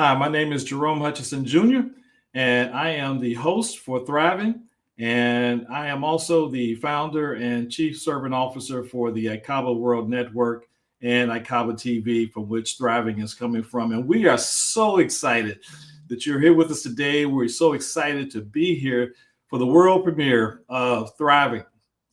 Hi, my name is Jerome Hutchison Jr., and I am the host for Thrivin, and I am also the founder and chief servant officer for the ICABA World Network and ICABA-TV, from which Thriving is coming from. And we are so excited that you're here with us today. We're so excited to be here for the world premiere of Thriving,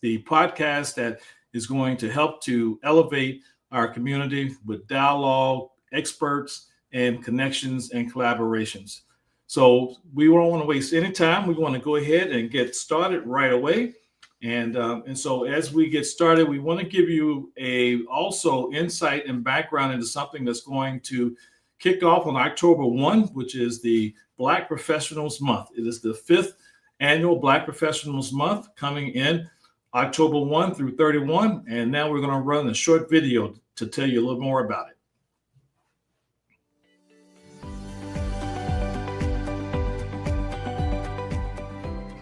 the podcast that is going to help to elevate our community with dialogue, experts, and connections and collaborations. So we don't want to waste any time. We want to go ahead and get started right away. And so as we get started, we want to give you also insight and background into something that's going to kick off on October 1, which is the Black Professionals Month. It is the 5th annual Black Professionals Month, coming in October 1 through 31. And now we're going to run a short video to tell you a little more about it.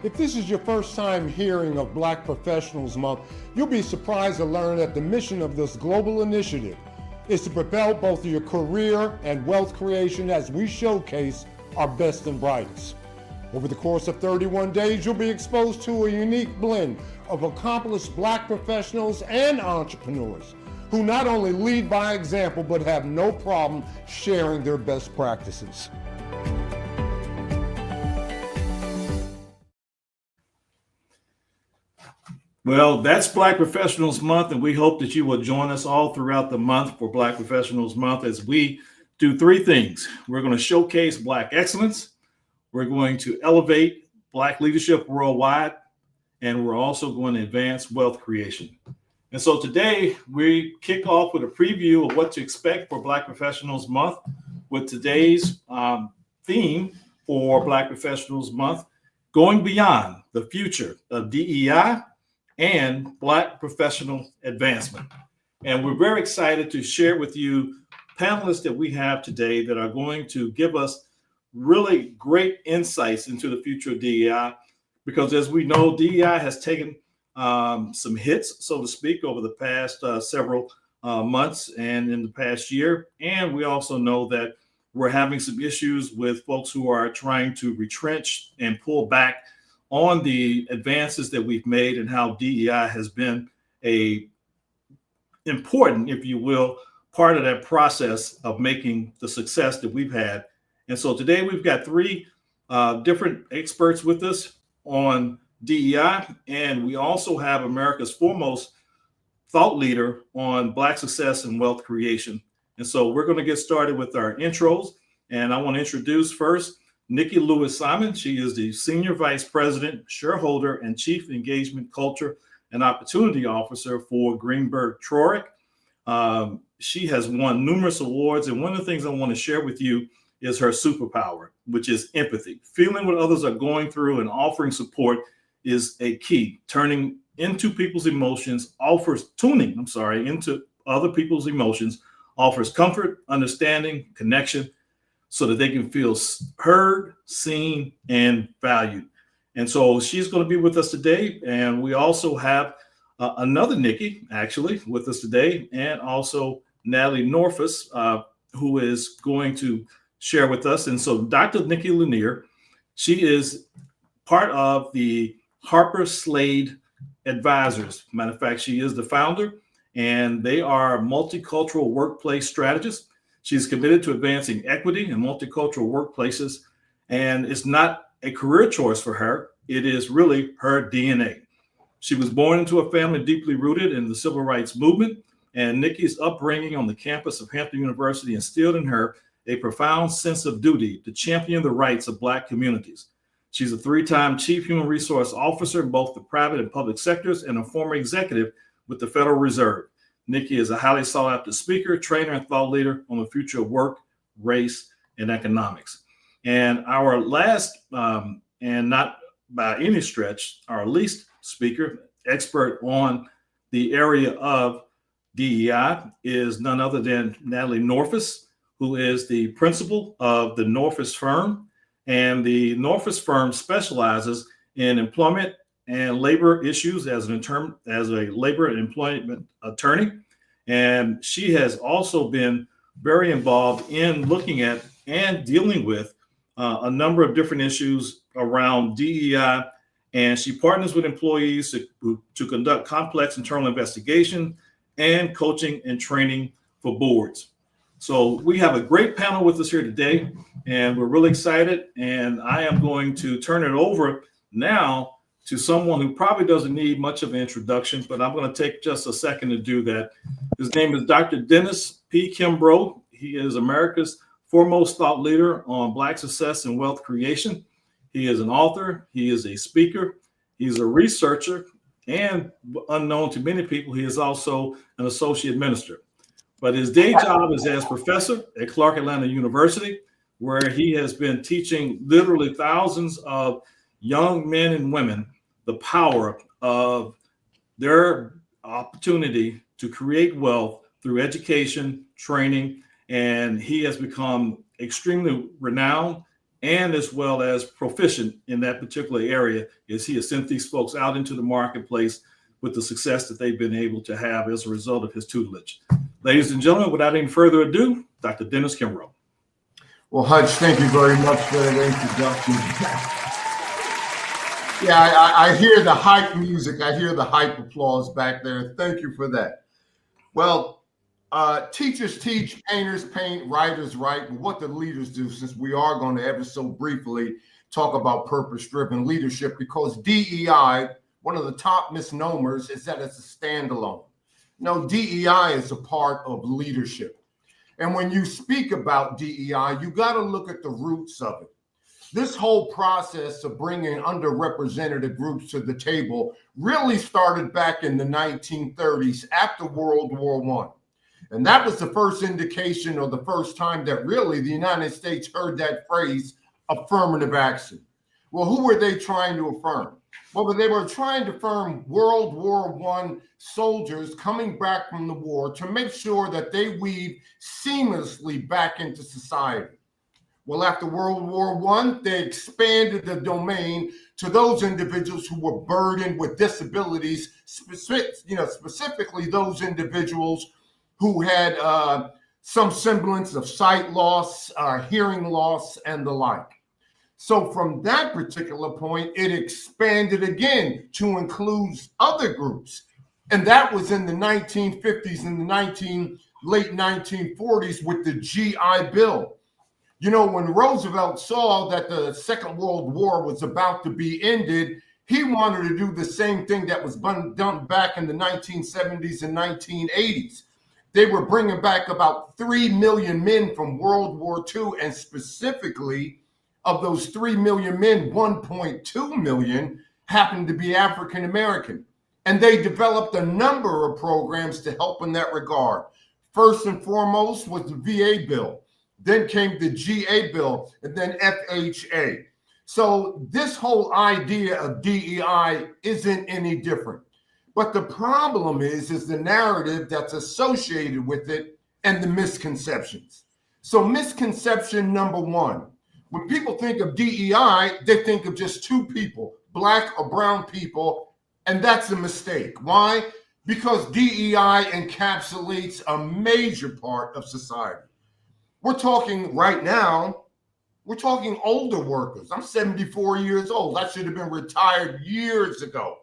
If this is your first time hearing of Black Professionals Month, you'll be surprised to learn that the mission of this global initiative is to propel both your career and wealth creation as we showcase our best and brightest. Over the course of 31 days, you'll be exposed to a unique blend of accomplished Black professionals and entrepreneurs who not only lead by example, but have no problem sharing their best practices. Well, that's Black Professionals Month, and we hope that you will join us all throughout the month for Black Professionals Month as we do three things. We're going to showcase Black excellence, we're going to elevate Black leadership worldwide, and we're also going to advance wealth creation. And so today we kick off with a preview of what to expect for Black Professionals Month with today's theme for Black Professionals Month, going beyond the future of DEI and Black professional advancement. And we're very excited to share with you panelists that we have today that are going to give us really great insights into the future of DEI, because as we know, DEI has taken some hits, so to speak, over the past several months and in the past year. And we also know that we're having some issues with folks who are trying to retrench and pull back on the advances that we've made and how DEI has been a important, if you will, part of that process of making the success that we've had. And so today we've got three different experts with us on DEI, and we also have America's foremost thought leader on Black success and wealth creation. And so we're going to get started with our intros, and I want to introduce first Nikki Lewis-Simon. She is the Senior Vice President, Shareholder, and Chief Engagement, Culture, and Opportunity Officer for Greenberg Traurig. She has won numerous awards, and one of the things I want to share with you is her superpower, which is empathy. Feeling what others are going through and offering support is a key. Tuning into other people's emotions offers comfort, understanding, connection, so that they can feel heard, seen, and valued. And so she's going to be with us today. And we also have another Nikki actually with us today, and also Natalie Norfus, who is going to share with us. And so Dr. Nikki Lanier, she is part of the Harper Slade Advisors. Matter of fact, she is the founder, and they are multicultural workplace strategists. She's committed to advancing equity in multicultural workplaces, and it's not a career choice for her. It is really her DNA. She was born into a family deeply rooted in the civil rights movement, and Nikki's upbringing on the campus of Hampton University instilled in her a profound sense of duty to champion the rights of Black communities. She's a three-time Chief Human Resource Officer in both the private and public sectors, and a former executive with the Federal Reserve. Nikki is a highly sought-after speaker, trainer, and thought leader on the future of work, race, and economics. And our last, and not by any stretch, our least speaker, expert on the area of DEI is none other than Natalie Norfus, who is the principal of the Norfus firm. And the Norfus firm specializes in employment and labor issues as a labor and employment attorney. And she has also been very involved in looking at and dealing with a number of different issues around DEI. And she partners with employees to conduct complex internal investigation and coaching and training for boards. So we have a great panel with us here today, and we're really excited. And I am going to turn it over now to someone who probably doesn't need much of an introduction, but I'm going to take just a second to do that. His name is Dr. Dennis P. Kimbrough. He is America's foremost thought leader on Black success and wealth creation. He is an author. He is a speaker. He's a researcher. And unknown to many people, he is also an associate minister. But his day job is as professor at Clark Atlanta University, where he has been teaching literally thousands of young men and women the power of their opportunity to create wealth through education, training, and he has become extremely renowned and as well as proficient in that particular area as he has sent these folks out into the marketplace with the success that they've been able to have as a result of his tutelage. Ladies and gentlemen, without any further ado, Dr. Dennis Kimbrough. Well, Hutch, thank you very much for that introduction. Yeah, I hear the hype music. I hear the hype applause back there. Thank you for that. Well, teachers teach, painters paint, writers write. What do leaders do? Since we are going to ever so briefly talk about purpose-driven leadership, because DEI, one of the top misnomers is that it's a standalone. No, DEI is a part of leadership. And when you speak about DEI, you got to look at the roots of it. This whole process of bringing underrepresented groups to the table really started back in the 1930s after World War I. And that was the first indication, or the first time that really the United States heard that phrase, affirmative action. Well, who were they trying to affirm? Well, they were trying to affirm World War I soldiers coming back from the war to make sure that they weave seamlessly back into society. Well, after World War I, they expanded the domain to those individuals who were burdened with disabilities, specifically those individuals who had some semblance of sight loss, hearing loss, and the like. So from that particular point, it expanded again to include other groups. And that was in the 1950s and the late 1940s with the GI Bill. You know, when Roosevelt saw that the Second World War was about to be ended, he wanted to do the same thing that was done back in the 1970s and 1980s. They were bringing back about 3 million men from World War II, and specifically of those 3 million men, 1.2 million happened to be African American. And they developed a number of programs to help in that regard. First and foremost was the VA bill. Then came the GA bill, and then FHA. So this whole idea of DEI isn't any different. But the problem is the narrative that's associated with it and the misconceptions. So misconception number one, when people think of DEI, they think of just two people, Black or brown people, and that's a mistake. Why? Because DEI encapsulates a major part of society. We're talking right now, we're talking older workers. I'm 74 years old. I should have been retired years ago.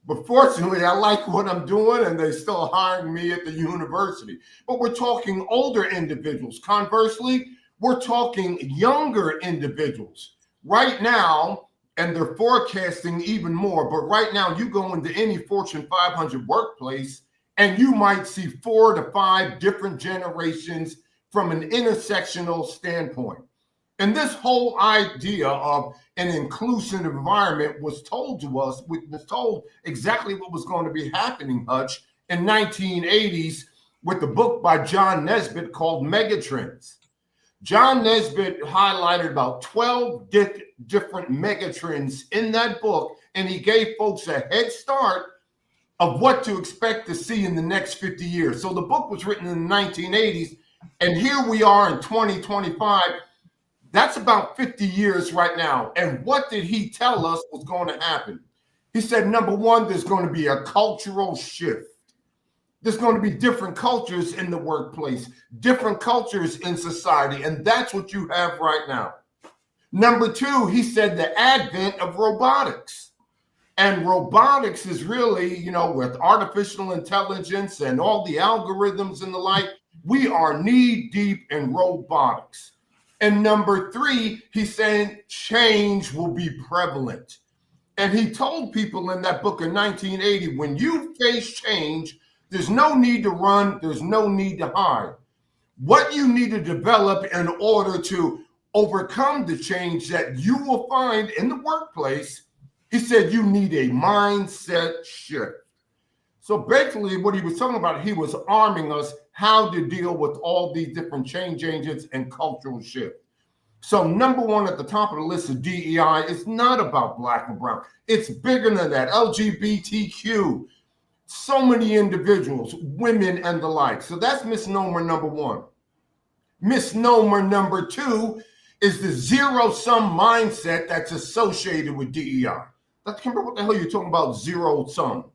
But fortunately, I like what I'm doing, and they're still hiring me at the university. But we're talking older individuals. Conversely, we're talking younger individuals. Right now, and they're forecasting even more, but right now you go into any Fortune 500 workplace, and you might see 4 to 5 different generations from an intersectional standpoint. And this whole idea of an inclusive environment was told to us, was told exactly what was going to be happening, Hutch, in 1980s with the book by John Nesbitt called Megatrends. John Nesbitt highlighted about 12 different megatrends in that book, and he gave folks a head start of what to expect to see in the next 50 years. So the book was written in the 1980s, and here we are in 2025. That's about 50 years right now. And what did he tell us was going to happen? He said, number one, there's going to be a cultural shift. There's going to be different cultures in the workplace, different cultures in society, and that's what you have right now. Number two, he said the advent of robotics. And robotics is really, you know, with artificial intelligence and all the algorithms and the like, we are knee deep in robotics. And number three, he's saying change will be prevalent. And he told people in that book in 1980, when you face change, there's no need to run, there's no need to hide. What you need to develop in order to overcome the change that you will find in the workplace, he said you need a mindset shift. So basically what he was talking about, he was arming us how to deal with all these different change agents and cultural shift. So number one at the top of the list of DEI is not about black and brown. It's bigger than that. LGBTQ, so many individuals, women and the like. So that's misnomer number one. Misnomer number two is the zero-sum mindset that's associated with DEI. Dr. Kimber, what the hell are you talking about zero sum?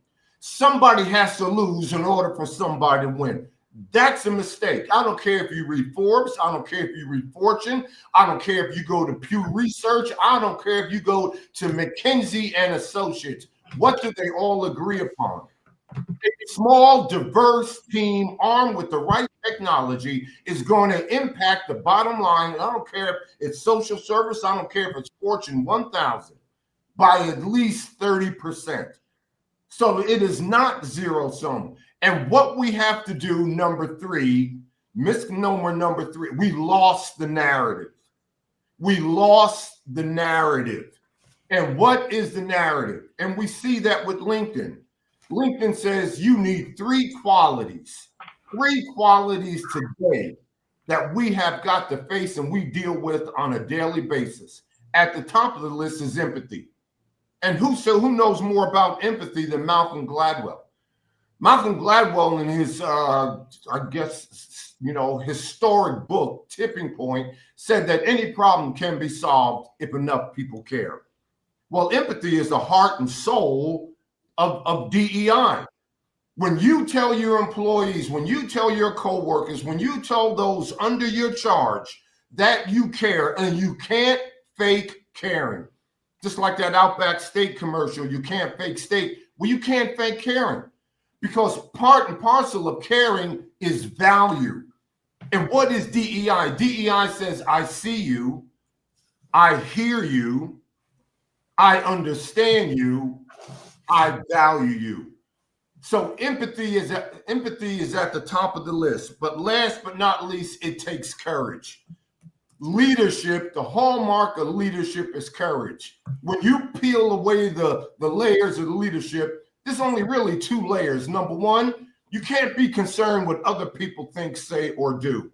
Somebody has to lose in order for somebody to win. That's a mistake. I don't care if you read Forbes. I don't care if you read Fortune. I don't care if you go to Pew Research. I don't care if you go to McKinsey and Associates. What do they all agree upon? A small, diverse team armed with the right technology is going to impact the bottom line. And I don't care if it's social service. I don't care if it's Fortune 1000 by at least 30%. So it is not zero sum. And what we have to do, number three, misnomer number three, we lost the narrative. We lost the narrative. And what is the narrative? And we see that with LinkedIn. LinkedIn says you need three qualities today that we have got to face and we deal with on a daily basis. At the top of the list is empathy. And who knows more about empathy than Malcolm Gladwell? Malcolm Gladwell in his, historic book, Tipping Point, said that any problem can be solved if enough people care. Well, empathy is the heart and soul of DEI. When you tell your employees, when you tell your coworkers, when you tell those under your charge that you care, and you can't fake caring. Just like that Outback Steak commercial, you can't fake steak. Well, you can't fake caring because part and parcel of caring is value. And what is DEI? DEI says, I see you, I hear you, I understand you, I value you. So empathy is at the top of the list. But last but not least, it takes courage. Leadership, the hallmark of leadership is courage. When you peel away the layers of the leadership, there's only really two layers. Number one, you can't be concerned what other people think, say, or do.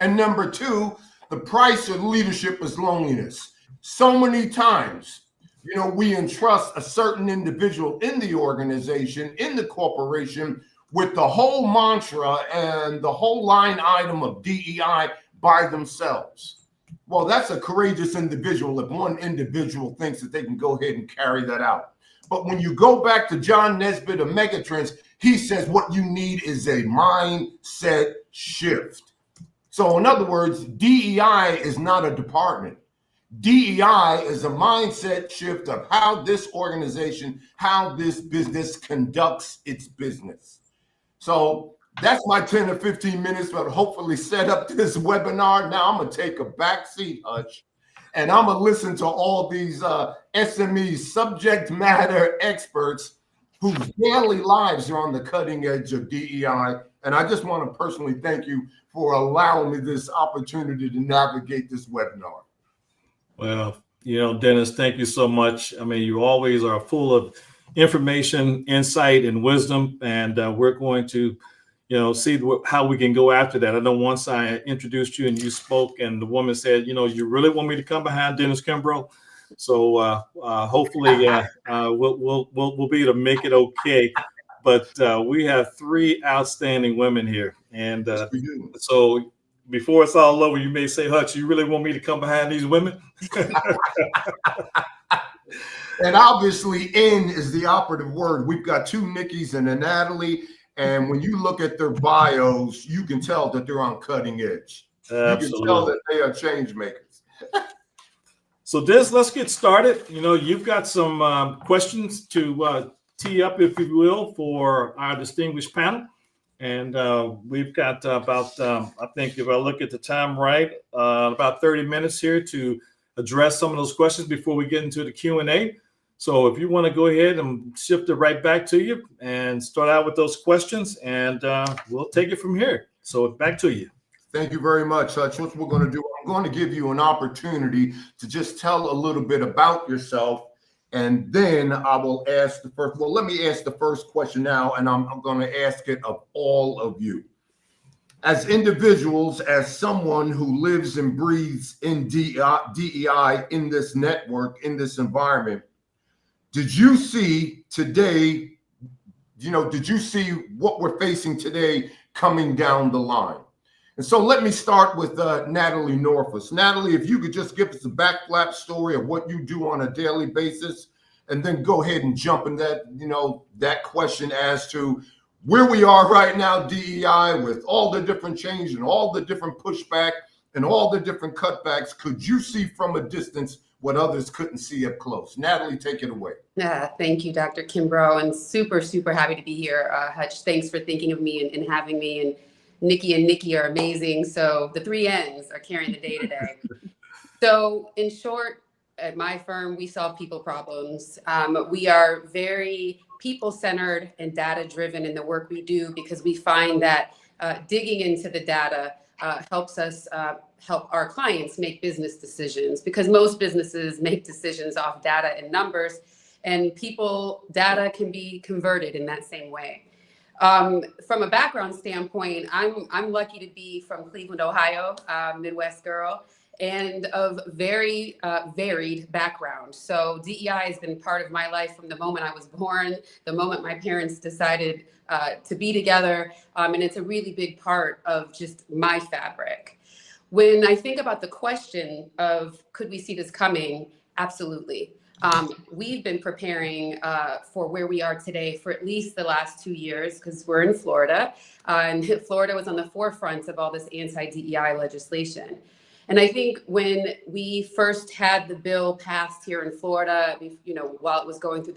And number two, the price of leadership is loneliness. So many times, we entrust a certain individual in the organization, in the corporation, with the whole mantra and the whole line item of DEI by themselves. Well, that's a courageous individual if one individual thinks that they can go ahead and carry that out. But when you go back to John Nesbitt of Megatrends, he says what you need is a mindset shift. So in other words, DEI is not a department. DEI is a mindset shift of how this organization, how this business conducts its business. So that's my 10 or 15 minutes, but hopefully set up this webinar. Now I'm going to take a back seat, Hutch, and I'm going to listen to all these SME subject matter experts whose daily lives are on the cutting edge of DEI. And I just want to personally thank you for allowing me this opportunity to navigate this webinar. Well, Dennis, thank you so much. I mean, you always are full of information, insight, and wisdom, and we're going to see how we can go after that. I know once I introduced you and you spoke and the woman said, you really want me to come behind Dennis Kimbrough. So hopefully we'll be able to make it okay. But we have three outstanding women here. And so before it's all over, you may say, Hutch, you really want me to come behind these women? And obviously, in is the operative word. We've got two Nikkis and a Natalie. And when you look at their bios, you can tell that they're on cutting edge. Absolutely. You can tell that they are change makers. So let's get started. You've got some questions to tee up, if you will, for our distinguished panel. And we've got about, I think if I look at the time right, about 30 minutes here to address some of those questions before we get into the Q&A. So if you want to go ahead and shift it right back to you and start out with those questions, and we'll take it from here. So back to you. Thank you very much, Hutch. What we're going to do, I'm going to give you an opportunity to just tell a little bit about yourself, and then I will ask let me ask the first question now, and I'm going to ask it of all of you. As individuals, as someone who lives and breathes in DEI, in this network, in this environment, did you see today, did you see what we're facing today coming down the line? And so let me start with Natalie Norfus. Natalie, if you could just give us a backflap story of what you do on a daily basis, and then go ahead and jump in that question as to where we are right now, DEI, with all the different change and all the different pushback and all the different cutbacks. Could you see from a distance what others couldn't see up close? Natalie, take it away. Thank you, Dr. Kimbrough, and super, super happy to be here. Hutch, thanks for thinking of me and having me. And Nikki are amazing. So the 3 N's are carrying the day today. So in short, at my firm, we solve people problems. We are very people-centered and data-driven in the work we do, because we find that digging into the data helps us help our clients make business decisions, because most businesses make decisions off data and numbers, and data can be converted in that same way. From a background standpoint, I'm lucky to be from Cleveland, Ohio, Midwest girl, and of very varied background. So DEI has been part of my life from the moment I was born, the moment my parents decided to be together, and it's a really big part of just my fabric. When I think about the question of could we see this coming, absolutely. We've been preparing for where we are today for at least the last 2 years, because we're in Florida, and Florida was on the forefront of all this anti-DEI legislation. And I think when we first had the bill passed here in Florida, while it was going through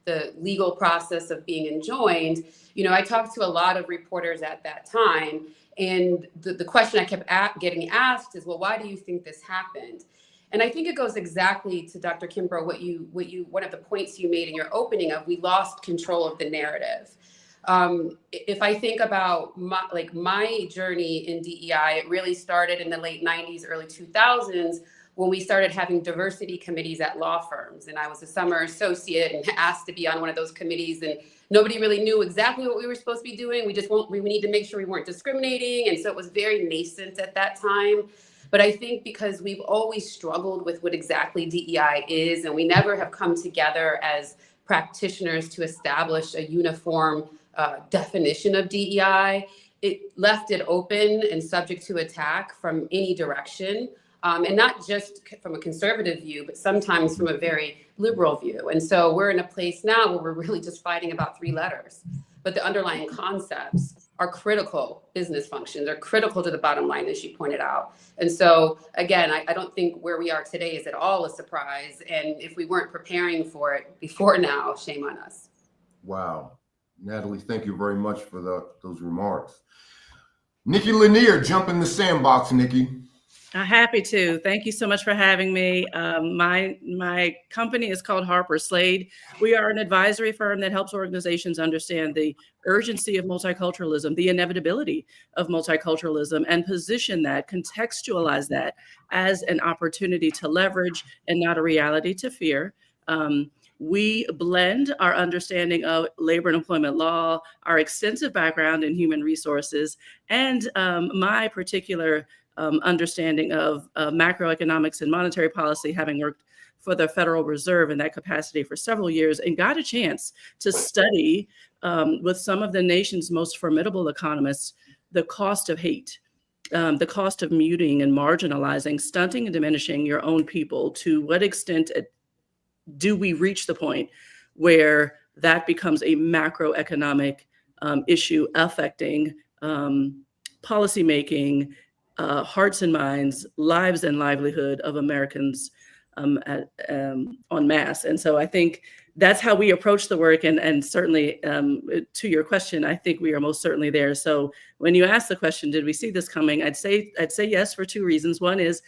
the legal process of being enjoined, I talked to a lot of reporters at that time. And the question I kept getting asked is, well, why do you think this happened? And I think it goes exactly to Dr. Kimbrough, one of the points you made in your opening of, we lost control of the narrative. If I think about my journey in DEI, it really started in the late 90s, early 2000s, when we started having diversity committees at law firms. And I was a summer associate and asked to be on one of those committees, and nobody really knew exactly what we were supposed to be doing. We need to make sure we weren't discriminating. And so it was very nascent at that time. But I think because we've always struggled with what exactly DEI is, and we never have come together as practitioners to establish a uniform definition of DEI, it left it open and subject to attack from any direction. And not just from a conservative view, but sometimes from a very liberal view. And so we're in a place now where we're really just fighting about 3 letters. But the underlying concepts are critical business functions, are critical to the bottom line, as you pointed out. And so, again, I don't think where we are today is at all a surprise. And if we weren't preparing for it before now, shame on us. Wow. Natalie, thank you very much for those remarks. Nikki Lanier, jump in the sandbox, Nikki. Happy to. Thank you so much for having me. My company is called Harper Slade. We are an advisory firm that helps organizations understand the urgency of multiculturalism, the inevitability of multiculturalism, and position that, contextualize that as an opportunity to leverage and not a reality to fear. We blend our understanding of labor and employment law, our extensive background in human resources, and my particular understanding of macroeconomics and monetary policy, having worked for the Federal Reserve in that capacity for several years, and got a chance to study with some of the nation's most formidable economists the cost of hate, the cost of muting and marginalizing, stunting and diminishing your own people. To what extent do we reach the point where that becomes a macroeconomic issue affecting policymaking, hearts and minds, lives and livelihood of Americans en masse. And so I think that's how we approach the work. And certainly to your question, I think we are most certainly there. So when you ask the question, did we see this coming? I'd say yes for two reasons. One is,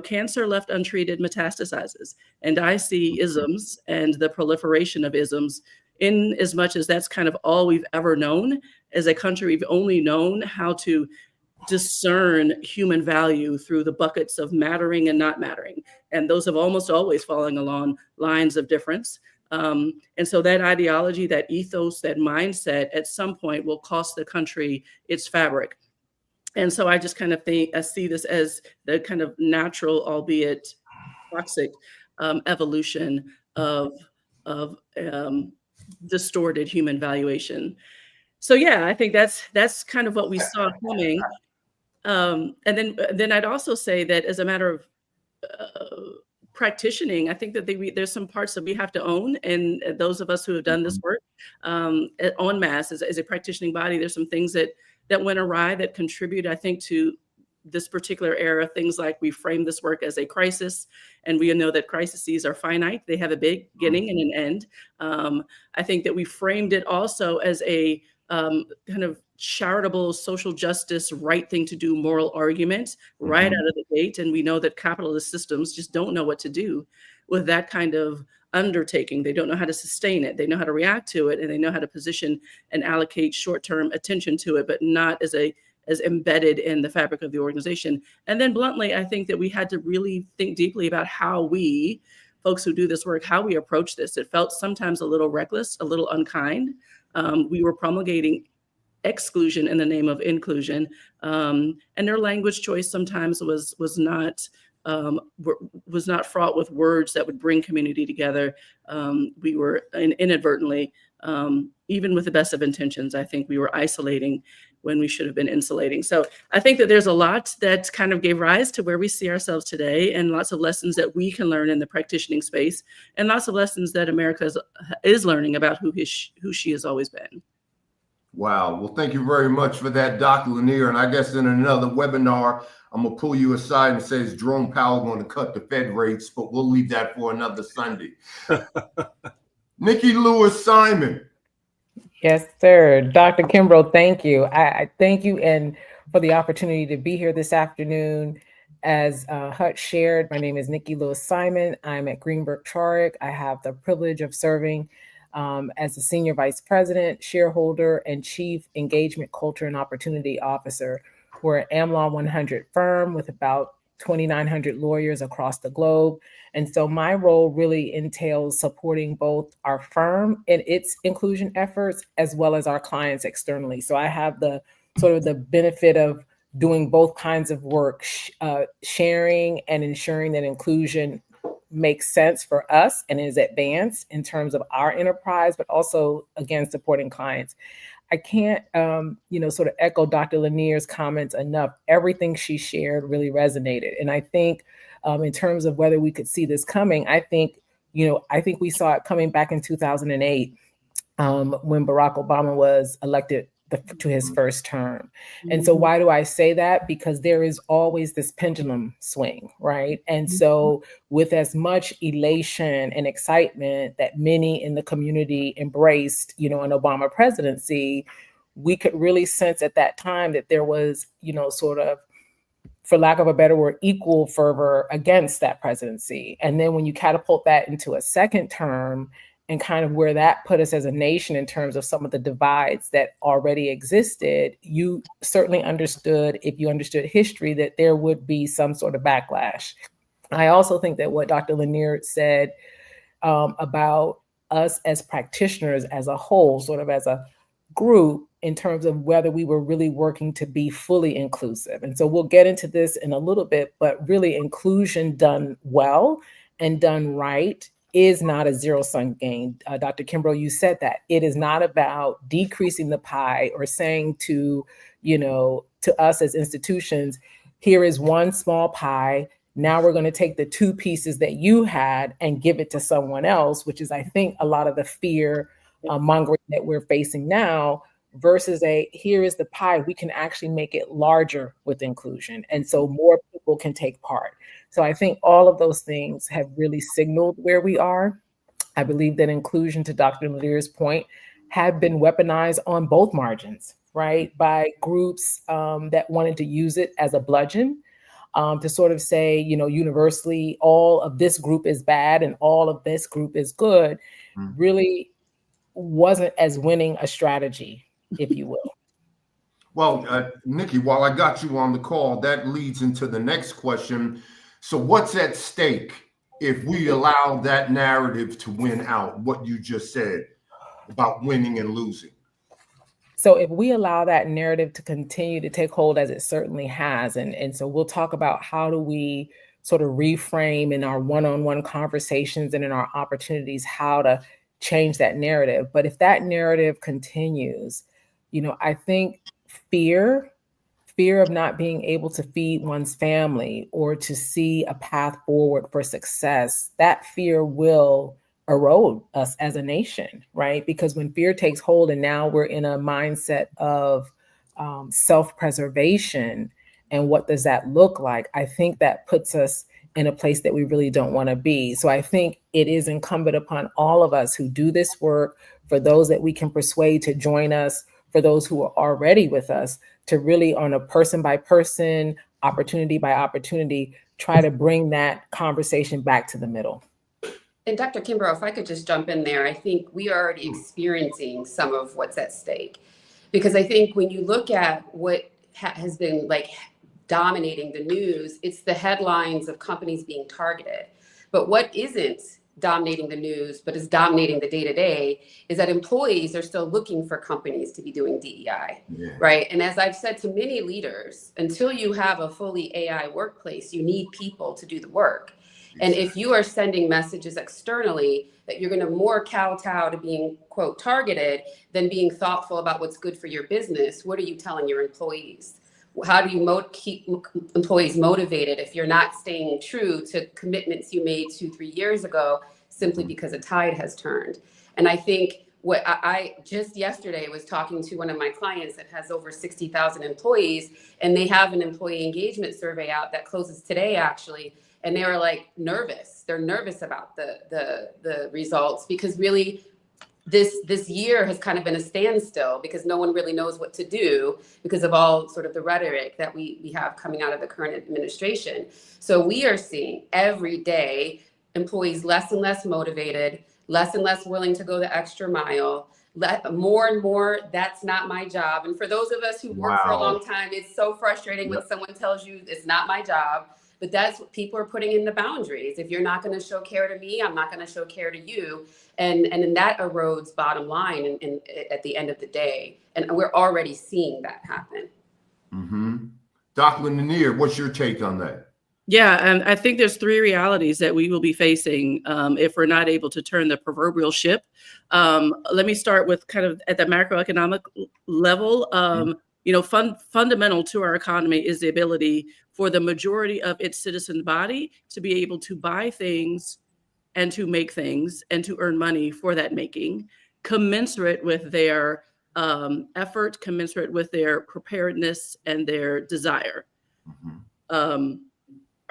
cancer left untreated metastasizes, and I see isms and the proliferation of isms in as much as that's kind of all we've ever known as a country. We've only known how to discern human value through the buckets of mattering and not mattering. And those have almost always fallen along lines of difference. And so that ideology, that ethos, that mindset at some point will cost the country its fabric. And so I just kind of think I see this as the kind of natural, albeit toxic, evolution of distorted human valuation. So yeah, I think that's kind of what we saw coming. And then I'd also say that as a matter of practitioning, I think that there's some parts that we have to own, and those of us who have done this work en masse as a practitioning body, there's some things that went awry that contribute, I think, to this particular era. Things like we frame this work as a crisis, and we know that crises are finite. They have a beginning and an end. I think that we framed it also as a kind of charitable, social justice, right thing to do, moral argument right out of the gate. And we know that capitalist systems just don't know what to do with that kind of undertaking. They don't know how to sustain it. They know how to react to it, and they know how to position and allocate short-term attention to it, but not as embedded in the fabric of the organization. And then bluntly, I think that we had to really think deeply about how we, folks who do this work, how we approach this. It felt sometimes a little reckless, a little unkind. We were promulgating exclusion in the name of inclusion, and their language choice sometimes was not fraught with words that would bring community together. We were inadvertently, even with the best of intentions, I think we were isolating when we should have been insulating. So I think that there's a lot that kind of gave rise to where we see ourselves today, and lots of lessons that we can learn in the practitioning space, and lots of lessons that America is learning about who she has always been. Wow. Well, thank you very much for that, Dr. Lanier. And I guess in another webinar, I'm going to pull you aside and say, is Jerome Powell going to cut the Fed rates? But we'll leave that for another Sunday. Nikki Lewis Simon. Yes, sir. Dr. Kimbrough, thank you. I thank you and for the opportunity to be here this afternoon. As Hutch shared, my name is Nikki Lewis Simon. I'm at Greenberg Traurig. I have the privilege of serving as the Senior Vice President, Shareholder, and Chief Engagement, Culture, and Opportunity Officer. We're an AmLaw 100 firm with about 2,900 lawyers across the globe. And so my role really entails supporting both our firm and its inclusion efforts, as well as our clients externally. So I have the sort of the benefit of doing both kinds of work, sharing and ensuring that inclusion makes sense for us and is advanced in terms of our enterprise, but also, again, supporting clients. I can't, sort of echo Dr. Lanier's comments enough. Everything she shared really resonated. And I think in terms of whether we could see this coming, I think we saw it coming back in 2008 when Barack Obama was elected to his first term. And so why do I say that? Because there is always this pendulum swing, right? And so with as much elation and excitement that many in the community embraced, an Obama presidency, we could really sense at that time that there was, sort of, for lack of a better word, equal fervor against that presidency. And then when you catapult that into a second term, and kind of where that put us as a nation in terms of some of the divides that already existed, you certainly understood, if you understood history, that there would be some sort of backlash. I also think that what Dr. Lanier said about us as practitioners as a whole, sort of as a group, in terms of whether we were really working to be fully inclusive. And so we'll get into this in a little bit, but really inclusion done well and done right is not a zero-sum game. Dr. Kimbrough, you said that. It is not about decreasing the pie or saying to us as institutions, here is one small pie. Now we're going to take the two pieces that you had and give it to someone else, which is, I think, a lot of the fear mongering that we're facing now, versus here is the pie. We can actually make it larger with inclusion. And so more people can take part. So I think all of those things have really signaled where we are. I believe that inclusion, to Dr. Nadir's point, have been weaponized on both margins, right? By groups that wanted to use it as a bludgeon to sort of say, universally, all of this group is bad and all of this group is good, really wasn't as winning a strategy, if you will. Well, Nikki, while I got you on the call, that leads into the next question. So what's at stake if we allow that narrative to win out, what you just said about winning and losing? So if we allow that narrative to continue to take hold, as it certainly has, and so we'll talk about how do we sort of reframe in our one-on-one conversations and in our opportunities, how to change that narrative. But if that narrative continues, I think fear of not being able to feed one's family or to see a path forward for success, that fear will erode us as a nation, right? Because when fear takes hold and now we're in a mindset of self-preservation, and what does that look like? I think that puts us in a place that we really don't want to be. So I think it is incumbent upon all of us who do this work, for those that we can persuade to join us, for those who are already with us, to really, on a person by person, opportunity by opportunity, try to bring that conversation back to the middle. And Dr. Kimbrough, if I could just jump in there, I think we are already experiencing some of what's at stake. Because I think when you look at what has been dominating the news, it's the headlines of companies being targeted. But what isn't dominating the news, but is dominating the day-to-day, is that employees are still looking for companies to be doing DEI, right? And as I've said to many leaders, until you have a fully AI workplace, you need people to do the work. And if you are sending messages externally that you're going to more kowtow to being, quote, targeted than being thoughtful about what's good for your business, what are you telling your employees? How do you keep employees motivated if you're not staying true to commitments you made 2-3 years ago simply because a tide has turned? And I think what I just yesterday was talking to one of my clients that has over 60,000 employees, and they have an employee engagement survey out that closes today, actually. And they were nervous. They're nervous about the results, because really this year has kind of been a standstill, because no one really knows what to do because of all sort of the rhetoric that we have coming out of the current administration. So we are seeing every day employees less and less motivated, less and less willing to go the extra mile, more and more, that's not my job. And for those of us who work for a long time, it's so frustrating when someone tells you it's not my job. But that's what people are putting in the boundaries. If you're not going to show care to me, I'm not going to show care to you. And then that erodes bottom line at the end of the day. And we're already seeing that happen. Dr. Nadir, what's your take on that? Yeah, and I think there's 3 realities that we will be facing if we're not able to turn the proverbial ship. Let me start with kind of at the macroeconomic level. Fundamental to our economy is the ability for the majority of its citizen body to be able to buy things and to make things and to earn money for that making, commensurate with their effort, commensurate with their preparedness and their desire.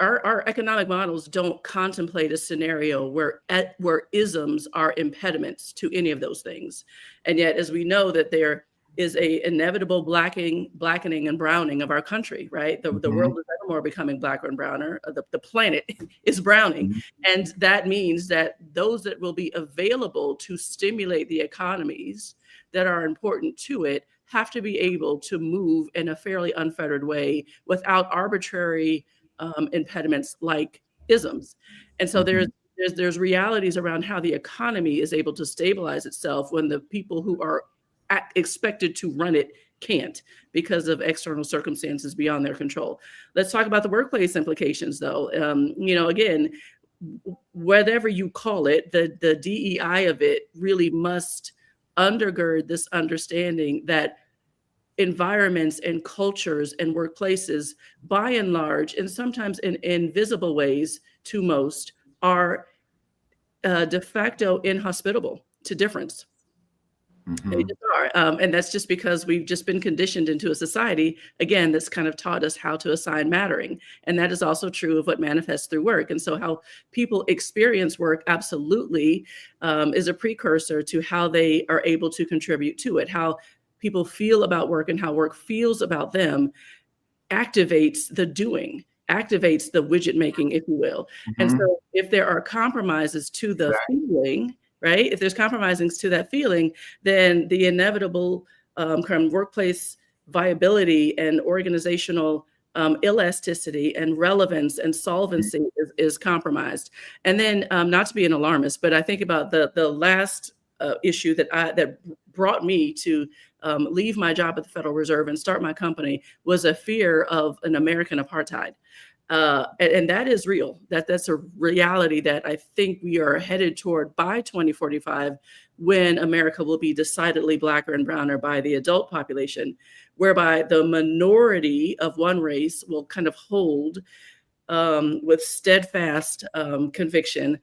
Our economic models don't contemplate a scenario where isms are impediments to any of those things. And yet, as we know, that there is a inevitable blackening and browning of our country, right? The world is ever more becoming blacker and browner. The planet is browning. And that means that those that will be available to stimulate the economies that are important to it have to be able to move in a fairly unfettered way without arbitrary impediments like isms. And so there's realities around how the economy is able to stabilize itself when the people who are expected to run it can't, because of external circumstances beyond their control. Let's talk about the workplace implications, though. Again, whatever you call it, the DEI of it really must undergird this understanding that environments and cultures and workplaces, by and large, and sometimes in invisible ways to most, are de facto inhospitable to difference. They just are. And that's just because we've just been conditioned into a society, again, that's kind of taught us how to assign mattering. And that is also true of what manifests through work. And so how people experience work absolutely is a precursor to how they are able to contribute to it. How people feel about work and how work feels about them activates the doing, activates the widget making, if you will. And so if there are compromises to the feeling, right? If there's compromisings to that feeling, then the inevitable kind of workplace viability and organizational elasticity and relevance and solvency is compromised. And then not to be an alarmist, but I think about the last issue that brought me to leave my job at the Federal Reserve and start my company was a fear of an American apartheid. And that is real. That's a reality that I think we are headed toward by 2045, when America will be decidedly blacker and browner by the adult population, whereby the minority of one race will kind of hold with steadfast conviction,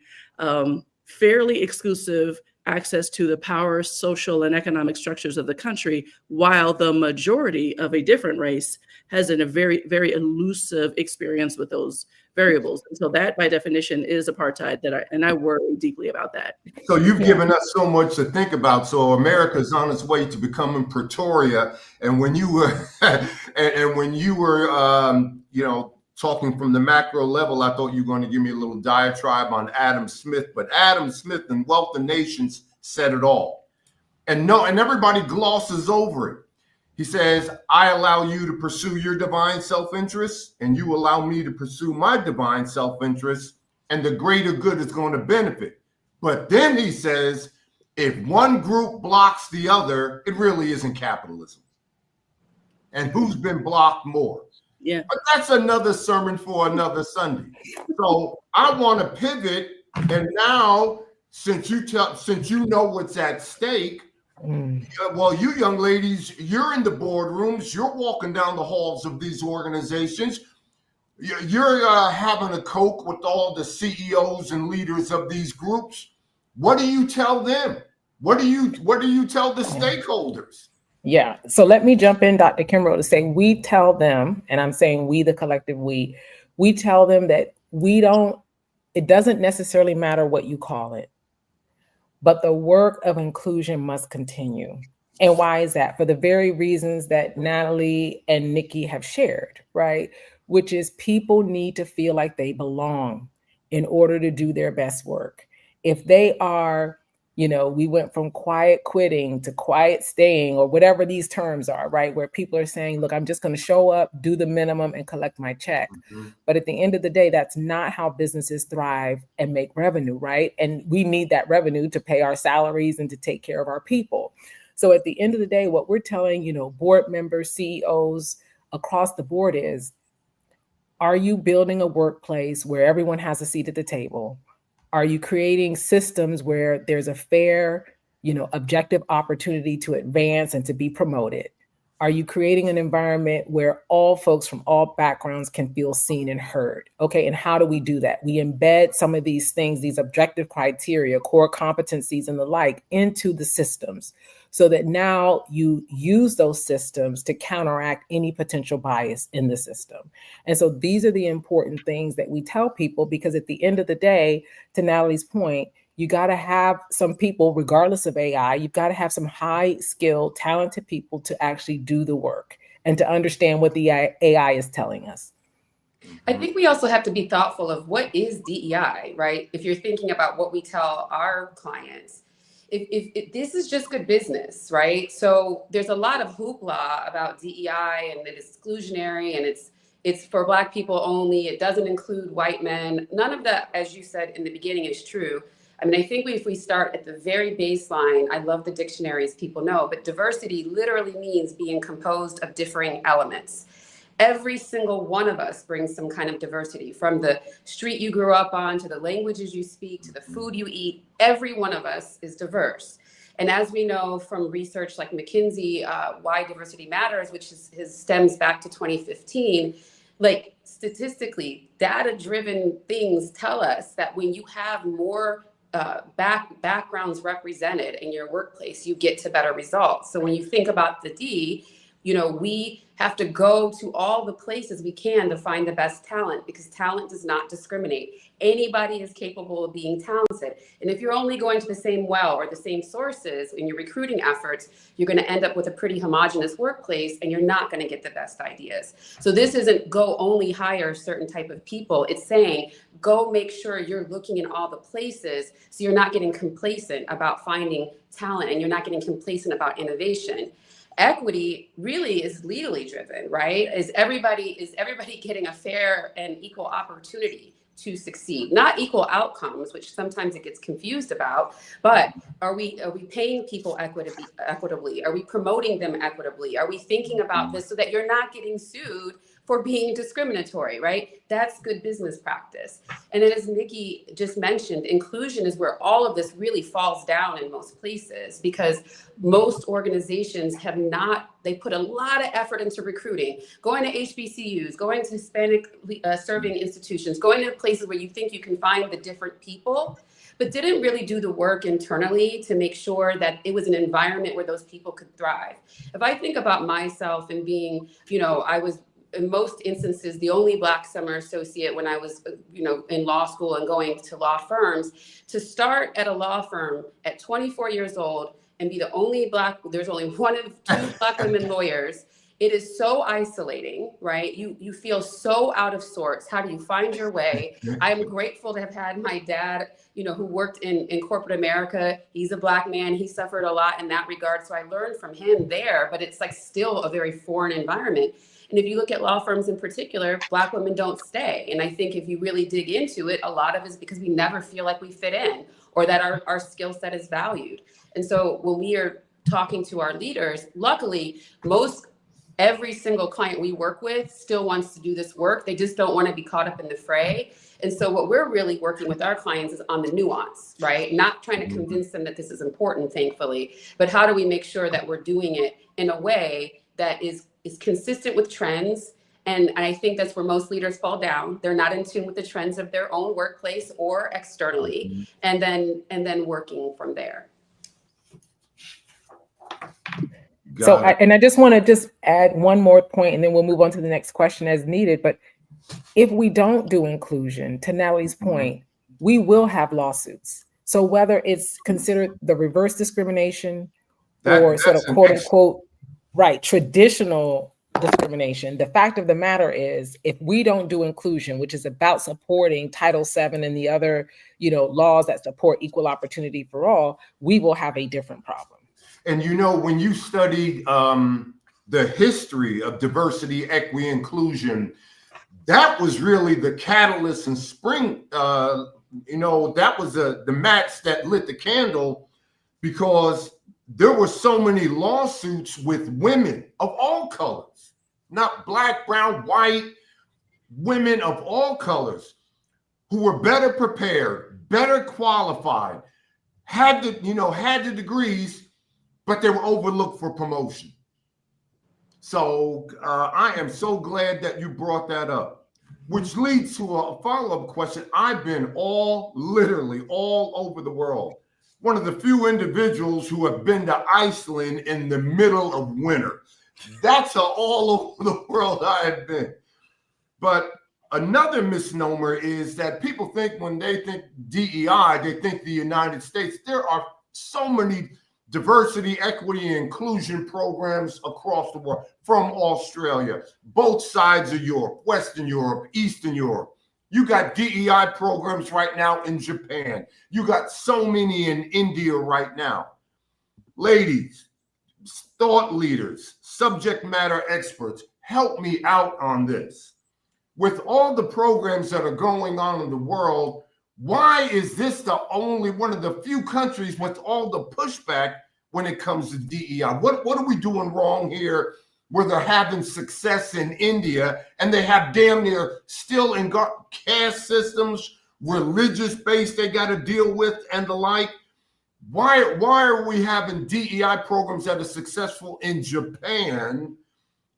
fairly exclusive access to the power, social, and economic structures of the country, while the majority of a different race has a very, very elusive experience with those variables. And so that, by definition, is apartheid. I worry deeply about that. So you've given us so much to think about. So America's on its way to becoming Pretoria. And when you were, talking from the macro level, I thought you were going to give me a little diatribe on Adam Smith, but Adam Smith in Wealth of Nations said it all. And everybody glosses over it. He says, I allow you to pursue your divine self-interest, and you allow me to pursue my divine self-interest, and the greater good is going to benefit. But then he says, if one group blocks the other, it really isn't capitalism. And who's been blocked more? Yeah. But that's another sermon for another Sunday. So I want to pivot. And now, since you know what's at stake, well, you young ladies, you're in the boardrooms, you're walking down the halls of these organizations, you're having a Coke with all the CEOs and leaders of these groups. What do you tell them? What do you tell the stakeholders? Yeah. So let me jump in, Dr. Kimbrough, to say we tell them, and I'm saying we, the collective we tell them that it doesn't necessarily matter what you call it, but the work of inclusion must continue. And why is that? For the very reasons that Natalie and Nikki have shared, right? Which is people need to feel like they belong in order to do their best work. If they are, we went from quiet quitting to quiet staying, or whatever these terms are, right? Where people are saying, look, I'm just going to show up, do the minimum, and collect my check. But at the end of the day, that's not how businesses thrive and make revenue, right? And we need that revenue to pay our salaries and to take care of our people. So at the end of the day, what we're telling, board members, CEOs across the board is, are you building a workplace where everyone has a seat at the table? Are you creating systems where there's a fair, objective opportunity to advance and to be promoted? Are you creating an environment where all folks from all backgrounds can feel seen and heard? Okay, and how do we do that? We embed some of these things, these objective criteria, core competencies and the like, into the systems, so that now you use those systems to counteract any potential bias in the system. And so these are the important things that we tell people, because at the end of the day, to Natalie's point, you got to have some people, regardless of AI, you've got to have some high skilled, talented people to actually do the work and to understand what the AI is telling us. I think we also have to be thoughtful of what is DEI, right? If you're thinking about what we tell our clients, if this is just good business, right? So there's a lot of hoopla about DEI and that it's exclusionary and it's for Black people only. It doesn't include white men. None of that, as you said in the beginning, is true. I mean, I think if we start at the very baseline, I love the dictionaries, people know, but diversity literally means being composed of differing elements. Every single one of us brings some kind of diversity, from the street you grew up on, to the languages you speak, to the food you eat. Every one of us is diverse. And as we know from research like McKinsey, Why Diversity Matters, which stems back to 2015, like statistically, data-driven things tell us that when you have more backgrounds represented in your workplace, you get to better results. So when you think about the D, we have to go to all the places we can to find the best talent, because talent does not discriminate. Anybody is capable of being talented. And if you're only going to the same well or the same sources in your recruiting efforts, you're going to end up with a pretty homogenous workplace, and you're not going to get the best ideas. So this isn't go only hire a certain type of people. It's saying go make sure you're looking in all the places, so you're not getting complacent about finding talent, and you're not getting complacent about innovation. Equity really is legally driven, right? Is everybody getting a fair and equal opportunity to succeed? Not equal outcomes, which sometimes it gets confused about, but are we paying people equitably? Are we promoting them equitably? Are we thinking about this so that you're not getting sued for being discriminatory, right? That's good business practice. And then, as Nikki just mentioned, inclusion is where all of this really falls down in most places, because most organizations they put a lot of effort into recruiting, going to HBCUs, going to Hispanic serving institutions, going to places where you think you can find the different people, but didn't really do the work internally to make sure that it was an environment where those people could thrive. If I think about myself and being, I was, in most instances, the only Black summer associate when I was, in law school and going to law firms. To start at a law firm at 24 years old and be the only there's only one of two Black women lawyers. It is so isolating, right? You feel so out of sorts. How do you find your way? I'm grateful to have had my dad, who worked in corporate America. He's a Black man. He suffered a lot in that regard. So I learned from him there, but it's like still a very foreign environment. And if you look at law firms in particular, Black women don't stay. And I think if you really dig into it, a lot of it is because we never feel like we fit in, or that our skill set is valued. And so when we are talking to our leaders, luckily, every single client we work with still wants to do this work. They just don't want to be caught up in the fray. And so what we're really working with our clients is on the nuance, right? Not trying to convince them that this is important, thankfully, but how do we make sure that we're doing it in a way that is consistent with trends. And I think that's where most leaders fall down. They're not in tune with the trends of their own workplace or externally, and then working from there. I just want to add one more point, and then we'll move on to the next question as needed. But if we don't do inclusion, to Natalie's point, we will have lawsuits. So whether it's considered the reverse discrimination or sort of quote unquote, right, traditional discrimination, the fact of the matter is, if we don't do inclusion, which is about supporting Title VII and the other, laws that support equal opportunity for all, we will have a different problem. And when you study the history of diversity, equity, inclusion, that was really the catalyst and spring. That was the match that lit the candle, because there were so many lawsuits with women of all colors, not Black, brown, white, women of all colors, who were better prepared, better qualified, had the degrees, but they were overlooked for promotion. So I am so glad that you brought that up, which leads to a follow-up question. I've been literally all over the world. One of the few individuals who have been to Iceland in the middle of winter. That's all over the world I have been. But another misnomer is that people think when they think DEI, they think the United States. There are so many diversity, equity, and inclusion programs across the world, from Australia, both sides of Europe, Western Europe, Eastern Europe. You got DEI programs right now in Japan. You got so many in India right now. Ladies, thought leaders, subject matter experts, help me out on this. With all the programs that are going on in the world, why is this the only one of the few countries with all the pushback when it comes to DEI? What are we doing wrong here, where they're having success in India and they have damn near still in caste systems, religious base they got to deal with and the like? Why are we having DEI programs that are successful in Japan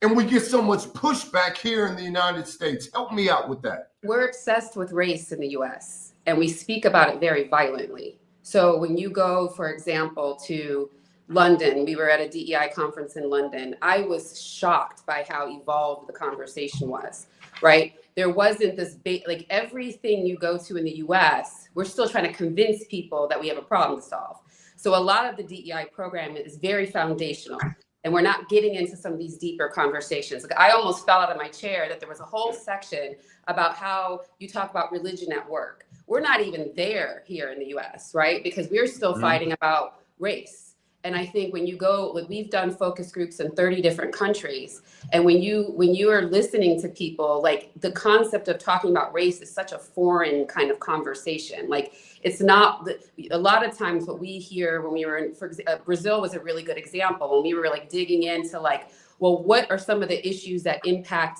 and we get so much pushback here in the United States? Help me out with that. We're obsessed with race in the US, and we speak about it very violently. So when you go, for example, to London, we were at a DEI conference in London. I was shocked by how evolved the conversation was, right? There wasn't this like everything you go to in the US, we're still trying to convince people that we have a problem to solve. So a lot of the DEI program is very foundational, and we're not getting into some of these deeper conversations. Like I almost fell out of my chair that there was a whole section about how you talk about religion at work. We're not even there here in the US, right? Because we're still fighting about race. And I think when you go, like we've done focus groups in 30 different countries. And when you are listening to people, like the concept of talking about race is such a foreign kind of conversation. Like it's not, a lot of times what we hear when we were in, for example, Brazil was a really good example. When we were like digging into like, well, what are some of the issues that impact,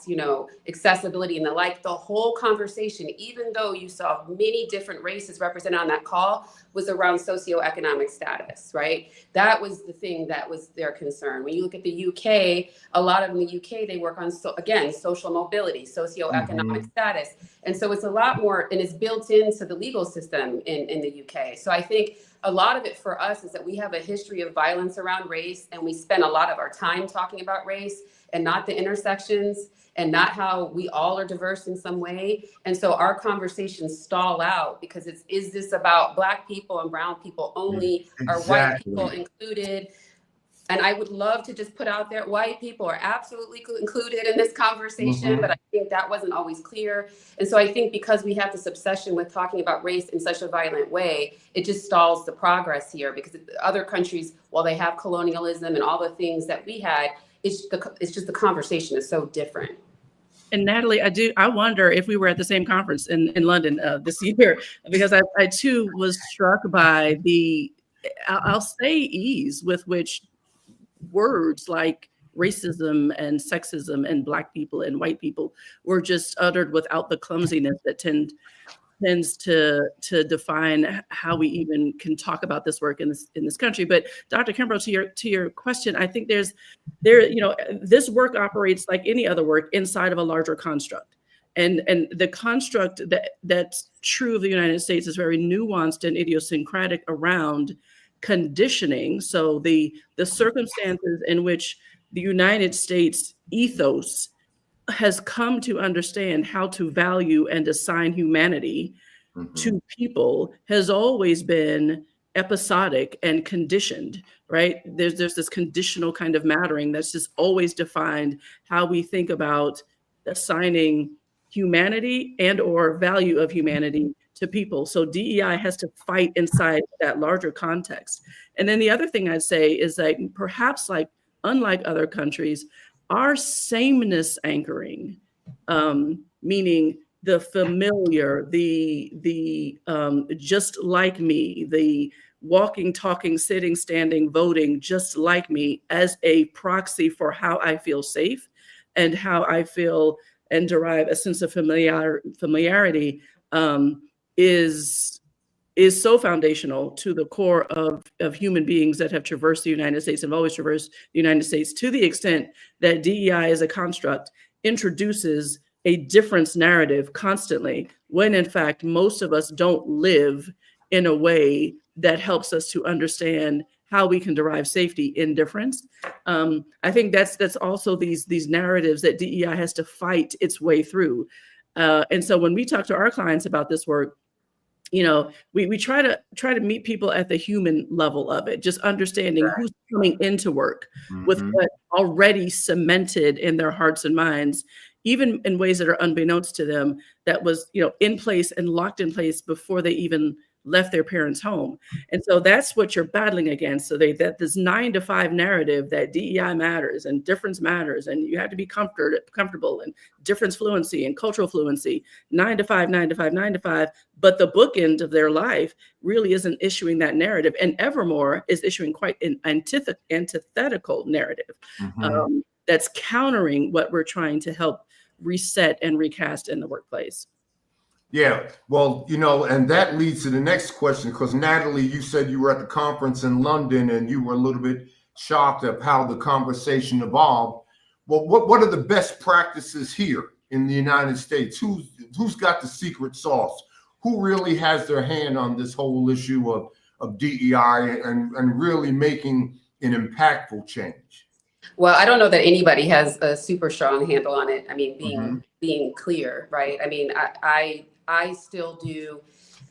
accessibility and the like? The whole conversation, even though you saw many different races represented on that call, was around socioeconomic status, right? That was the thing that was their concern. When you look at the UK, a lot of in the UK, they work on, social mobility, socioeconomic status. And so it's a lot more, and it's built into the legal system in the UK. So I think a lot of it for us is that we have a history of violence around race, and we spend a lot of our time talking about race and not the intersections and not how we all are diverse in some way. And so our conversations stall out because is this about Black people and brown people only? Exactly. Are white people included? And I would love to just put out there, white people are absolutely included in this conversation, but I think that wasn't always clear. And so I think because we have this obsession with talking about race in such a violent way, it just stalls the progress here, because other countries, while they have colonialism and all the things that we had, it's just the conversation is so different. And Natalie, I wonder if we were at the same conference in London this year, because I too was struck by I'll say ease with which words like racism and sexism and Black people and white people were just uttered without the clumsiness that tends to define how we even can talk about this work in this country. But Dr. Kimbrough, to your question, I think this work operates like any other work inside of a larger construct. And the construct that's true of the United States is very nuanced and idiosyncratic around conditioning. So the circumstances in which the United States ethos has come to understand how to value and assign humanity to people has always been episodic and conditioned, right? There's this conditional kind of mattering that's just always defined how we think about assigning humanity and or value of humanity to people. So DEI has to fight inside that larger context. And then the other thing I'd say is that perhaps unlike other countries, our sameness anchoring, meaning the familiar, the just like me, the walking, talking, sitting, standing, voting, just like me, as a proxy for how I feel safe and how I feel and derive a sense of familiarity, is so foundational to the core of human beings that have traversed the United States and have always traversed the United States, to the extent that DEI as a construct introduces a difference narrative constantly, when in fact, most of us don't live in a way that helps us to understand how we can derive safety in difference. I think that's also these narratives that DEI has to fight its way through. And so when we talk to our clients about this work, we try to meet people at the human level of it, just understanding who's coming into work with what already cemented in their hearts and minds, even in ways that are unbeknownst to them, that was, in place and locked in place before they even left their parents' home. And so that's what you're battling against. So that this 9 to 5 narrative that DEI matters and difference matters, and you have to be comfortable, and difference fluency and cultural fluency, 9 to 5, 9 to 5, 9 to 5. But the bookend of their life really isn't issuing that narrative. And Evermore is issuing quite an antithetical narrative that's countering what we're trying to help reset and recast in the workplace. Yeah, well, and that leads to the next question, because Natalie, you said you were at the conference in London and you were a little bit shocked at how the conversation evolved. Well, what are the best practices here in the United States? Who's got the secret sauce? Who really has their hand on this whole issue of DEI and really making an impactful change? Well, I don't know that anybody has a super strong handle on it. I mean, being clear, right? I mean, I still do.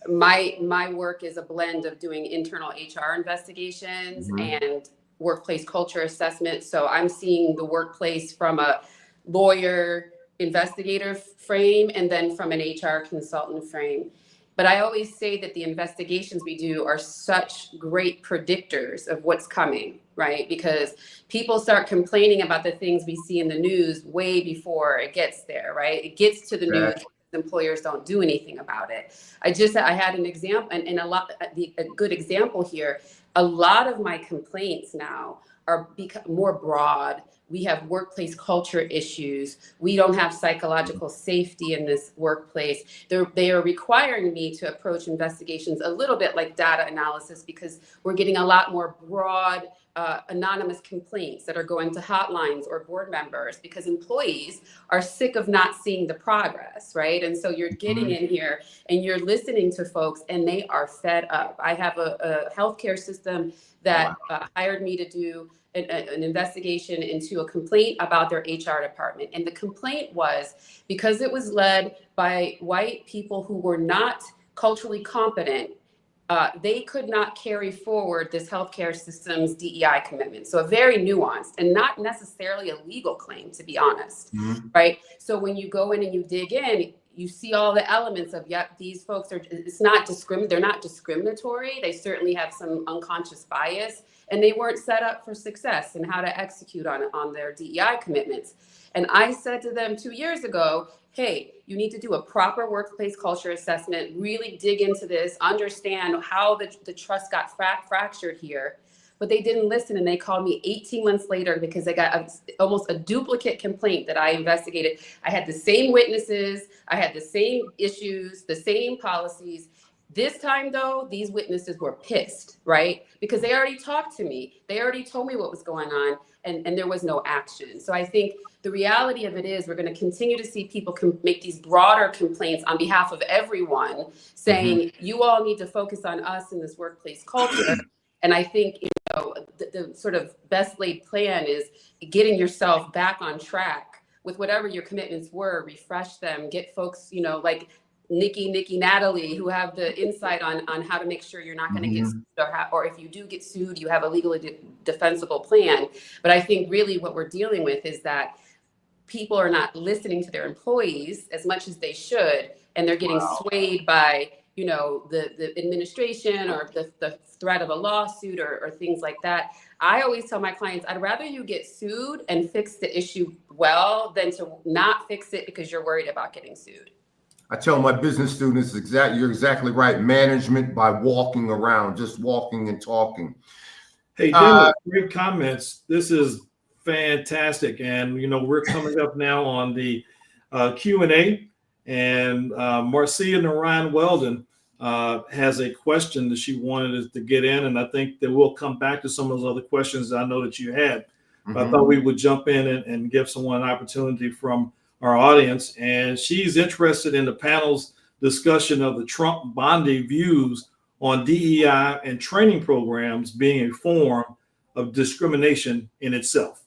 My work is a blend of doing internal HR investigations and workplace culture assessment. So I'm seeing the workplace from a lawyer investigator frame and then from an HR consultant frame. But I always say that the investigations we do are such great predictors of what's coming, right? Because people start complaining about the things we see in the news way before it gets there, right? It gets to the news. Employers don't do anything about it. I had an example, and a good example here. A lot of my complaints now are more broad. We have workplace culture issues. We don't have psychological safety in this workplace. They are requiring me to approach investigations a little bit like data analysis, because we're getting a lot more broad, anonymous complaints that are going to hotlines or board members, because employees are sick of not seeing the progress, right? And so you're getting in here and you're listening to folks and they are fed up. I have a healthcare system that hired me to do an investigation into a complaint about their HR department. And the complaint was because it was led by white people who were not culturally competent, they could not carry forward this healthcare system's DEI commitment. So a very nuanced and not necessarily a legal claim, to be honest, right? So when you go in and you dig in, you see all the elements of, yep, these folks are, they're not discriminatory. They certainly have some unconscious bias, and they weren't set up for success and how to execute on their DEI commitments. And I said to them 2 years ago, hey, you need to do a proper workplace culture assessment, really dig into this, understand how the trust got fractured here. But they didn't listen, and they called me 18 months later because they got almost a duplicate complaint that I investigated. I had the same witnesses, I had the same issues, the same policies. This time, though, these witnesses were pissed, right? Because they already talked to me. They already told me what was going on, and there was no action. So I think the reality of it is we're going to continue to see people make these broader complaints on behalf of everyone, saying, you all need to focus on us in this workplace culture. And I think, the sort of best laid plan is getting yourself back on track with whatever your commitments were, refresh them, get folks, like Nikki, Natalie, who have the insight on how to make sure you're not going to get sued, or if you do get sued, you have a legally defensible plan. But I think really what we're dealing with is that people are not listening to their employees as much as they should, and they're getting swayed by the administration or the threat of a lawsuit or things like that. I always tell my clients, I'd rather you get sued and fix the issue well than to not fix it because you're worried about getting sued. I tell my business students, you're exactly right. Management by walking around, just walking and talking. Hey, Dennis, great comments. This is fantastic. And, we're coming up now on the Q&A. And Marcia Narayan Weldon has a question that she wanted us to get in. And I think that we'll come back to some of those other questions that I know that you had. But I thought we would jump in and give someone an opportunity from our audience. And she's interested in the panel's discussion of the Trump-Bondi views on DEI and training programs being a form of discrimination in itself.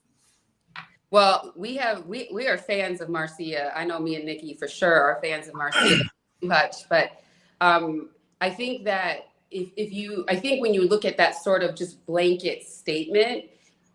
Well, we are fans of Marcia. I know me and Nikki for sure are fans of Marcia much, but I think that I think when you look at that sort of just blanket statement,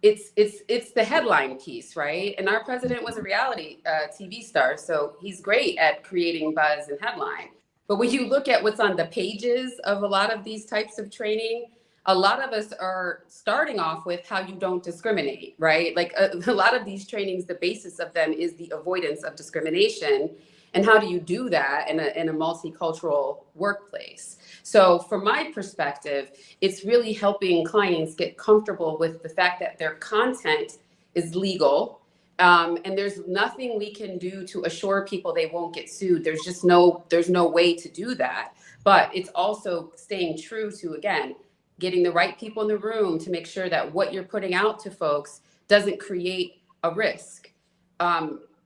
it's the headline piece, right? And our president was a reality TV star, so he's great at creating buzz and headline. But when you look at what's on the pages of a lot of these types of training, a lot of us are starting off with how you don't discriminate, right? Like a lot of these trainings, the basis of them is the avoidance of discrimination. And how do you do that in a multicultural workplace? So from my perspective, it's really helping clients get comfortable with the fact that their content is legal. And there's nothing we can do to assure people they won't get sued. There's no way to do that. But it's also staying true to, again, getting the right people in the room to make sure that what you're putting out to folks doesn't create a risk.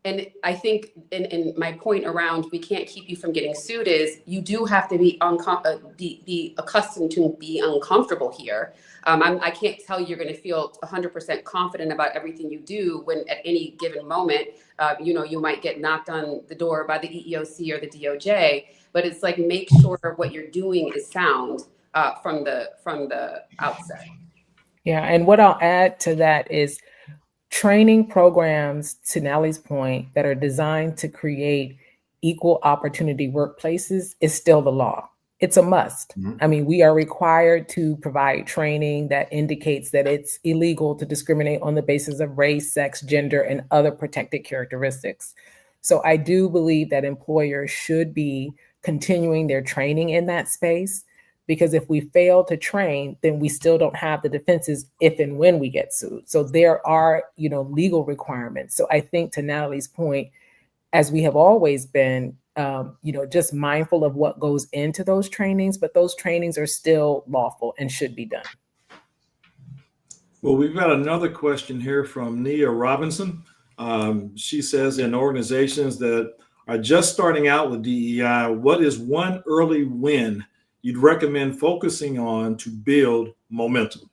And I think in my point around we can't keep you from getting sued is you do have to be accustomed to be uncomfortable here. I can't tell you you're going to feel 100% confident about everything you do when at any given moment, you might get knocked on the door by the EEOC or the DOJ. But it's like, make sure what you're doing is sound from the outset. Yeah, and what I'll add to that is training programs, to Nallie's point, that are designed to create equal opportunity workplaces is still the law. It's a must. Mm-hmm. I mean, we are required to provide training that indicates that it's illegal to discriminate on the basis of race, sex, gender, and other protected characteristics. So I do believe that employers should be continuing their training in that space, because if we fail to train, then we still don't have the defenses if and when we get sued. So there are, legal requirements. So I think, to Natalie's point, as we have always been, just mindful of what goes into those trainings, but those trainings are still lawful and should be done. Well, we've got another question here from Nia Robinson. She says, in organizations that are just starting out with DEI, what is one early win you'd recommend focusing on to build momentum?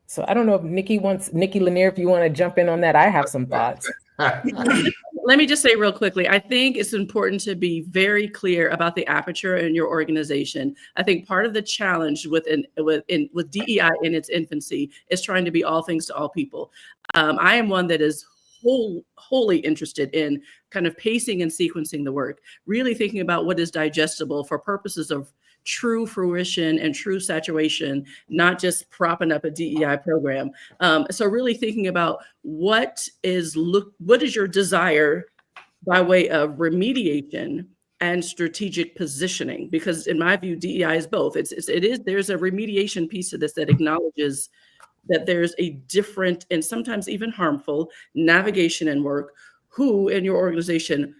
So I don't know if Nikki Lanier, if you want to jump in on that. I have some thoughts. Let me just say real quickly, I think it's important to be very clear about the aperture in your organization. I think part of the challenge with DEI in its infancy is trying to be all things to all people. I am one that is wholly interested in kind of pacing and sequencing the work, really thinking about what is digestible for purposes of true fruition and true saturation, not just propping up a DEI program. So really thinking about what is your desire by way of remediation and strategic positioning, because in my view, DEI is both. There's a remediation piece to this that acknowledges that there's a different and sometimes even harmful navigation and work, who in your organization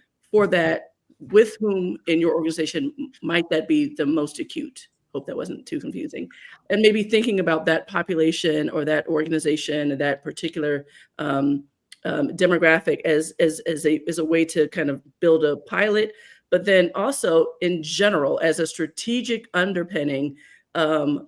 with whom in your organization might that be the most acute. Hope that wasn't too confusing. And maybe thinking about that population or that organization, that particular demographic as a way to kind of build a pilot, but then also in general as a strategic underpinning,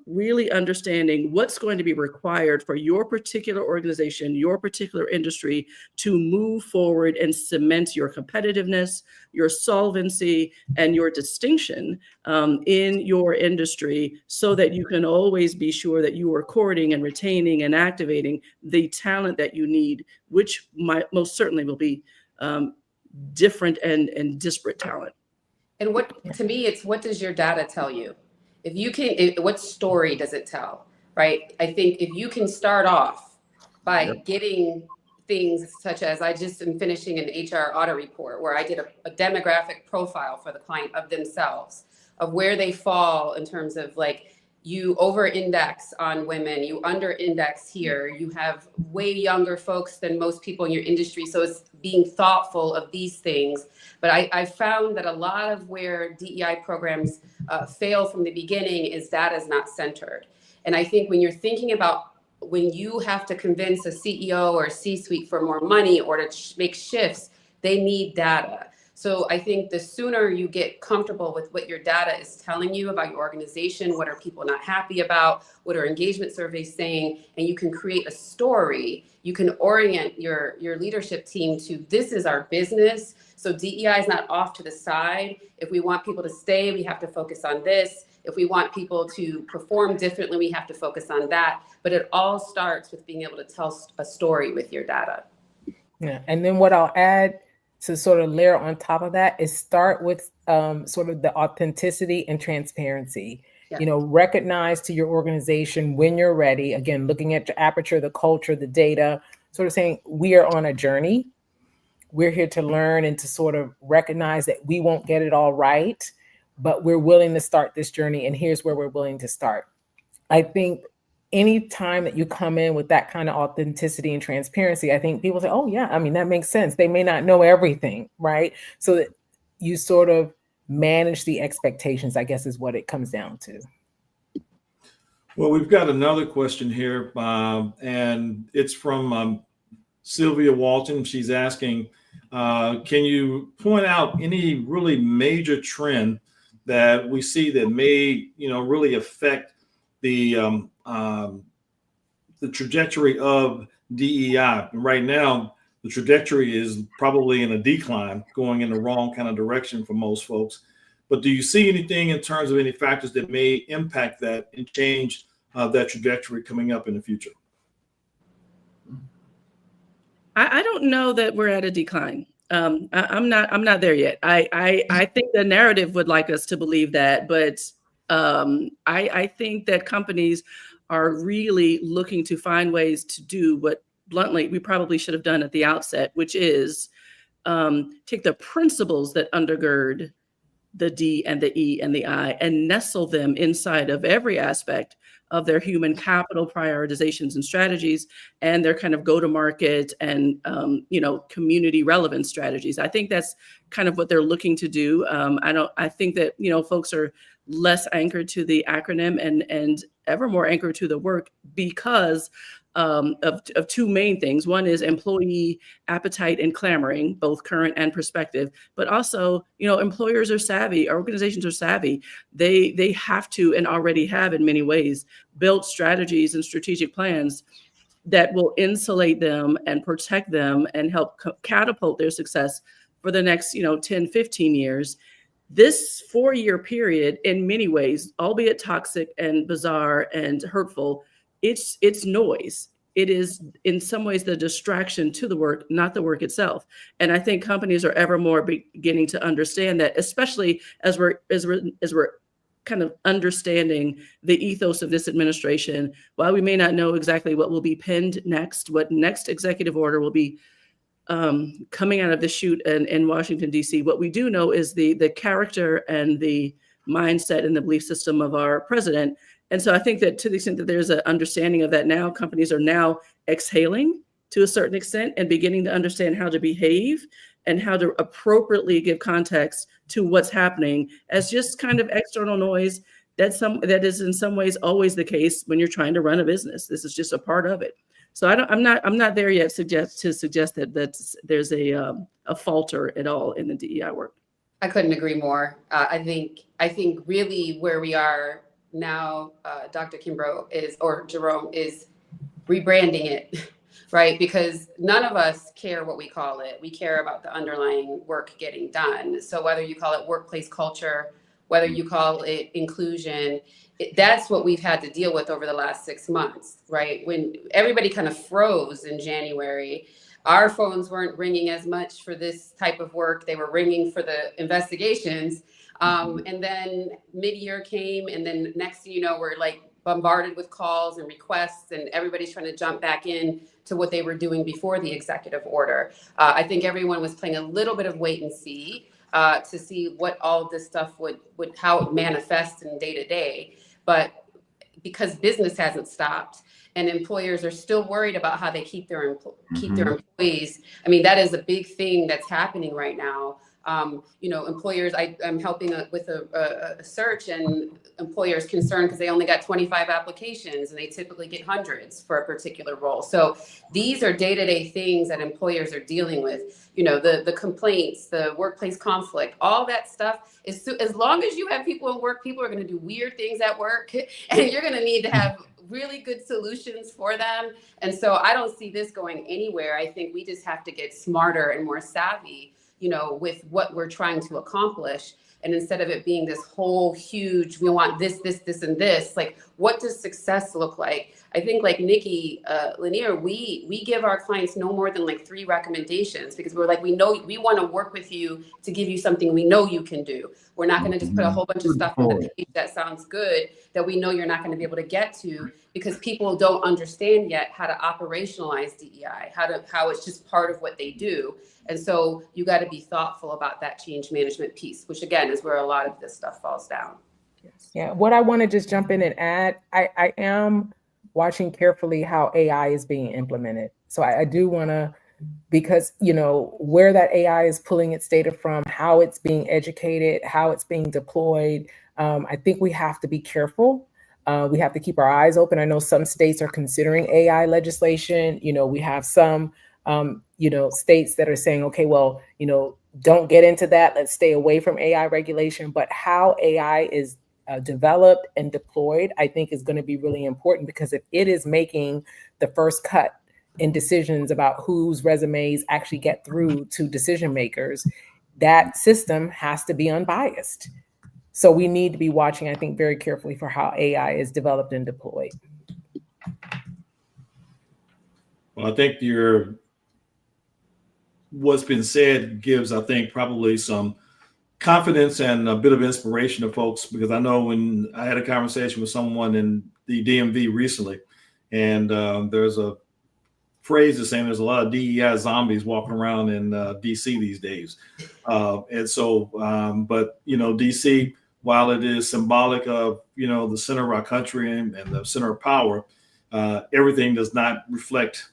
really understanding what's going to be required for your particular organization, your particular industry to move forward and cement your competitiveness, your solvency, and your distinction in your industry, so that you can always be sure that you are courting and retaining and activating the talent that you need, which most certainly will be different and disparate talent. And to me, it's what does your data tell you? What story does it tell, right? I think if you can start off by getting things such as, I just am finishing an HR audit report where I did a demographic profile for the client of themselves, of where they fall in terms of like, you over-index on women, you under-index here, you have way younger folks than most people in your industry. So it's being thoughtful of these things. But I found that a lot of where DEI programs fail from the beginning is data is not centered. And I think when you're thinking about when you have to convince a CEO or a C-suite for more money or to make shifts, they need data. So I think the sooner you get comfortable with what your data is telling you about your organization, what are people not happy about, what are engagement surveys saying, and you can create a story, you can orient your leadership team to, this is our business. So DEI is not off to the side. If we want people to stay, we have to focus on this. If we want people to perform differently, we have to focus on that. But it all starts with being able to tell a story with your data. Yeah, and then what I'll add to sort of layer on top of that is start with sort of the authenticity and transparency. Yeah. Recognize to your organization when you're ready, again, looking at your aperture, the culture, the data, sort of saying, we are on a journey. We're here to learn and to sort of recognize that we won't get it all right, but we're willing to start this journey, and here's where we're willing to start. I think any time that you come in with that kind of authenticity and transparency, I think people say, oh yeah, I mean, that makes sense. They may not know everything, right? So that you sort of manage the expectations, I guess, is what it comes down to. Well, we've got another question here, and it's from Sylvia Walton. She's asking, can you point out any really major trend that we see that may, really affect the trajectory of DEI? Right now, the trajectory is probably in a decline, going in the wrong kind of direction for most folks. But do you see anything in terms of any factors that may impact that and change that trajectory coming up in the future? I don't know that we're at a decline. I'm not there yet. I think the narrative would like us to believe that, but I think that companies are really looking to find ways to do what, bluntly, we probably should have done at the outset, which is take the principles that undergird the D and the E and the I and nestle them inside of every aspect of their human capital prioritizations and strategies and their kind of go-to-market and, community relevant strategies. I think that's kind of what they're looking to do. I think that, folks are less anchored to the acronym and ever more anchored to the work because of two main things. One is employee appetite and clamoring, both current and prospective, but also, employers are savvy, organizations are savvy. They have to, and already have in many ways, built strategies and strategic plans that will insulate them and protect them and help catapult their success for the next, 10, 15 years. This 4-year period, in many ways, albeit toxic and bizarre and hurtful, it's noise. It is in some ways the distraction to the work, not the work itself. And I think companies are ever more beginning to understand that, especially as we're kind of understanding the ethos of this administration. While we may not know exactly what will be penned next, what next executive order will be coming out of the chute in Washington, D.C., what we do know is the character and the mindset and the belief system of our president. And so I think that to the extent that there's an understanding of that now, companies are now exhaling to a certain extent and beginning to understand how to behave and how to appropriately give context to what's happening as just kind of external noise. That is in some ways always the case when you're trying to run a business. This is just a part of it. So I'm not there yet to suggest that there's a falter at all in the DEI work. I couldn't agree more. I think really where we are now, Dr. Kimbrough Jerome is rebranding it, right? Because none of us care what we call it. We care about the underlying work getting done. So whether you call it workplace culture, whether you call it inclusion, that's what we've had to deal with over the last 6 months, right? When everybody kind of froze in January, our phones weren't ringing as much for this type of work. They were ringing for the investigations. And then mid-year came, and then next thing you know, we're like bombarded with calls and requests, and everybody's trying to jump back in to what they were doing before the executive order. I think everyone was playing a little bit of wait and see to see what all of this stuff would how it manifests in day to day. But because business hasn't stopped and employers are still worried about how they keep their employees, I mean, that is a big thing that's happening right now. Employers, I'm helping with a search, and employers concerned because they only got 25 applications and they typically get hundreds for a particular role. So these are day-to-day things that employers are dealing with. The complaints, the workplace conflict, all that stuff is, as long as you have people in work, people are going to do weird things at work, and you're going to need to have really good solutions for them. And so I don't see this going anywhere. I think we just have to get smarter and more savvy with what we're trying to accomplish. And instead of it being this whole huge, we want this, and this, like, what does success look like? I think like Nikki Lanier, we give our clients no more than like 3 recommendations, because we're like, we know we want to work with you to give you something we know you can do. We're not going to just put a whole bunch of stuff on the page that sounds good that we know you're not going to be able to get to, because people don't understand yet how to operationalize DEI, how it's just part of what they do. And so you got to be thoughtful about that change management piece, which again is where a lot of this stuff falls down. Yeah, what I want to just jump in and add, I am watching carefully how AI is being implemented. So I do want to, because, where that AI is pulling its data from, how it's being educated, how it's being deployed, I think we have to be careful. We have to keep our eyes open. I know some states are considering AI legislation. We have some states that are saying, okay, well, don't get into that. Let's stay away from AI regulation. But how AI is developed and deployed, I think is going to be really important, because if it is making the first cut in decisions about whose resumes actually get through to decision makers, that system has to be unbiased. So we need to be watching, I think, very carefully for how AI is developed and deployed. Well, I think what's been said gives, I think, probably some confidence and a bit of inspiration to folks, because I know when I had a conversation with someone in the DMV recently, and there's a phrase that's saying there's a lot of DEI zombies walking around in DC these days. And so, but, DC, while it is symbolic of, the center of our country and the center of power, everything does not reflect,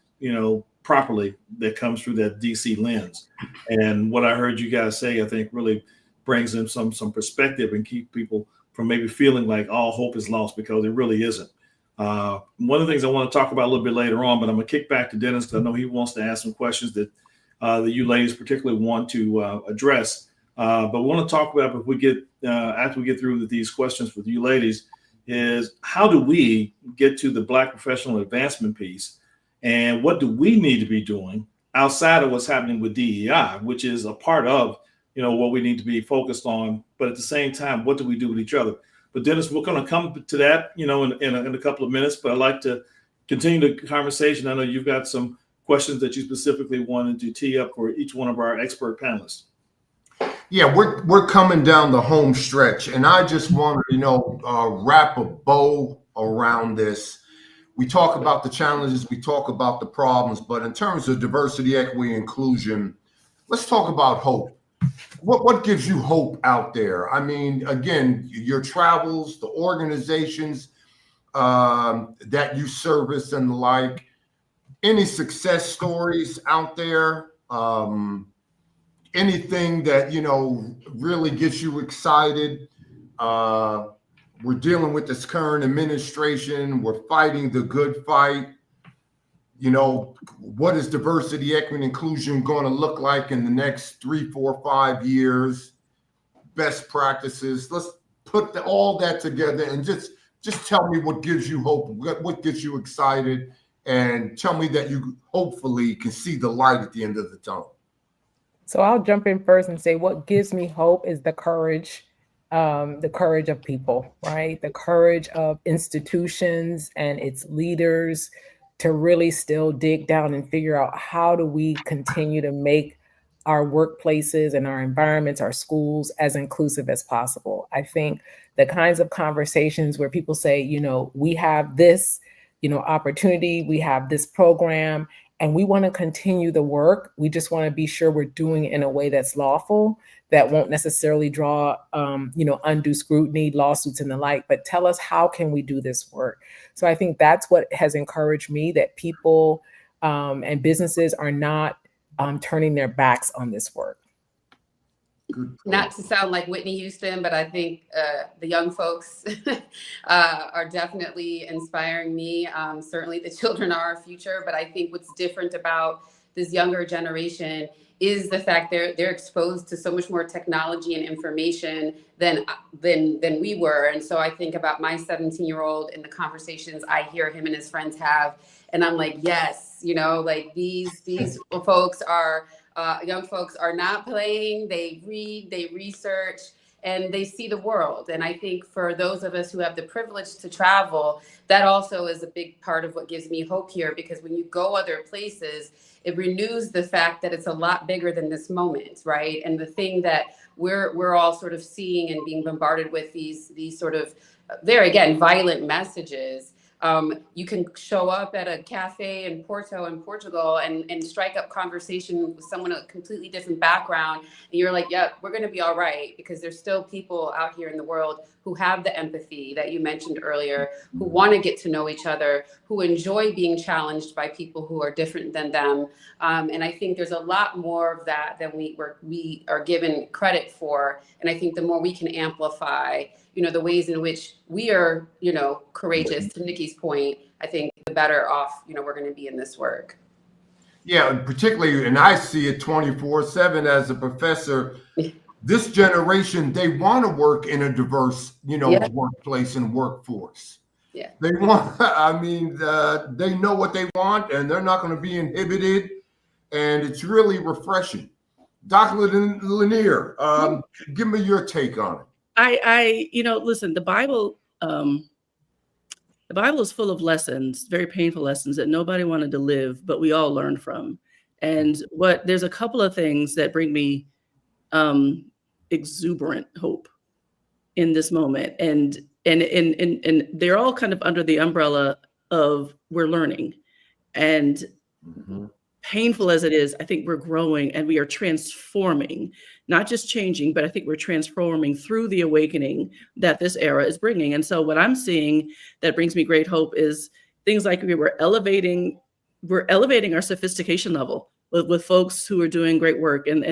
properly that comes through that DC lens. And what I heard you guys say, I think really brings in some perspective and keep people from maybe feeling like all hope is lost, because it really isn't. One of the things I want to talk about a little bit later on, but I'm going to kick back to Dennis, because I know he wants to ask some questions that you ladies particularly want to address. But we want to talk about, if we get after we get through these questions with you ladies, is how do we get to the Black professional advancement piece, and what do we need to be doing outside of what's happening with DEI, which is a part of what we need to be focused on, but at the same time, what do we do with each other? But Dennis, we're going to come to that, in a couple of minutes. But I'd like to continue the conversation. I know you've got some questions that you specifically wanted to tee up for each one of our expert panelists. Yeah, we're coming down the home stretch, and I just want to, wrap a bow around this. We talk about the challenges, we talk about the problems, but in terms of diversity, equity, inclusion, let's talk about hope. What gives you hope out there? I mean, again, your travels, the organizations that you service and the like, any success stories out there, anything that, really gets you excited. We're dealing with this current administration. We're fighting the good fight. What is diversity, equity, and inclusion going to look like in the next 3, 4, 5 years? Best practices. Let's put all that together and just tell me what gives you hope, what gets you excited, and tell me that you hopefully can see the light at the end of the tunnel. So I'll jump in first and say what gives me hope is the courage of people, right? The courage of institutions and its leaders to really still dig down and figure out, how do we continue to make our workplaces and our environments, our schools, as inclusive as possible. I think the kinds of conversations where people say, we have this, opportunity, we have this program, and we want to continue the work. We just want to be sure we're doing it in a way that's lawful, that won't necessarily draw, undue scrutiny, lawsuits and the like, but tell us, how can we do this work? So I think that's what has encouraged me, that people and businesses are not turning their backs on this work. Not to sound like Whitney Houston, but I think the young folks are definitely inspiring me. Certainly the children are our future, but I think what's different about this younger generation is the fact they're exposed to so much more technology and information than we were. And so I think about my 17-year-old and the conversations I hear him and his friends have, and I'm like, yes, these folks are young folks are not playing. They read, they research, and they see the world. And I think for those of us who have the privilege to travel, that also is a big part of what gives me hope here, because when you go other places, it renews the fact that it's a lot bigger than this moment, right? And the thing that we're all sort of seeing and being bombarded with these sort of violent messages. You can show up at a cafe in Porto in Portugal and strike up conversation with someone with a completely different background. And you're like, yeah, we're going to be all right, because there's still people out here in the world who have the empathy that you mentioned earlier, who want to get to know each other, who enjoy being challenged by people who are different than them. And I think there's a lot more of that than we are given credit for. And I think the more we can amplify, the ways in which we are, courageous, to Nikki's point, I think the better off, we're going to be in this work. Yeah, particularly, and I see it 24/7 as a professor. This generation, they want to work in a diverse, workplace and workforce. Yeah. They want, they know what they want and they're not going to be inhibited. And it's really refreshing. Dr. Lanier, give me your take on it. Listen, the Bible is full of lessons, very painful lessons that nobody wanted to live, but we all learned from. And there's a couple of things that bring me exuberant hope in this moment. And they're all kind of under the umbrella of we're learning. And painful as it is, I think we're growing and we are transforming, not just changing, but I think we're transforming through the awakening that this era is bringing. And so what I'm seeing that brings me great hope is things like we're elevating our sophistication level with folks who are doing great work. And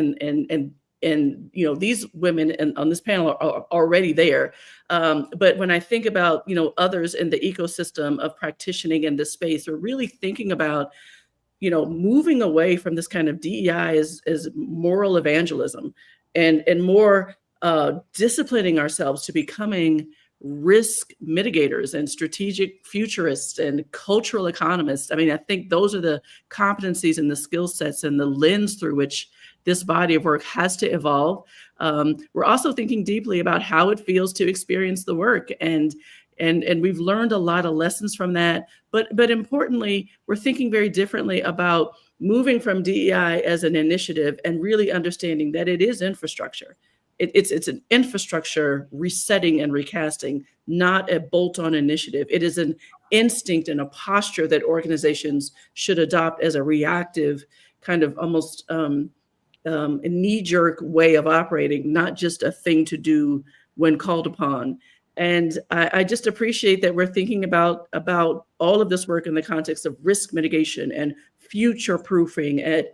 these women on this panel are already there. But when I think about, others in the ecosystem of practicing in this space, we're really thinking about, moving away from this kind of DEI as moral evangelism and more disciplining ourselves to becoming risk mitigators and strategic futurists and cultural economists. I mean, I think those are the competencies and the skill sets and the lens through which this body of work has to evolve. We're also thinking deeply about how it feels to experience the work. And we've learned a lot of lessons from that. But importantly, we're thinking very differently about moving from DEI as an initiative and really understanding that it is infrastructure. It's an infrastructure resetting and recasting, not a bolt-on initiative. It is an instinct and a posture that organizations should adopt as a reactive kind of almost a knee-jerk way of operating, not just a thing to do when called upon. And I just appreciate that we're thinking about all of this work in the context of risk mitigation and future proofing and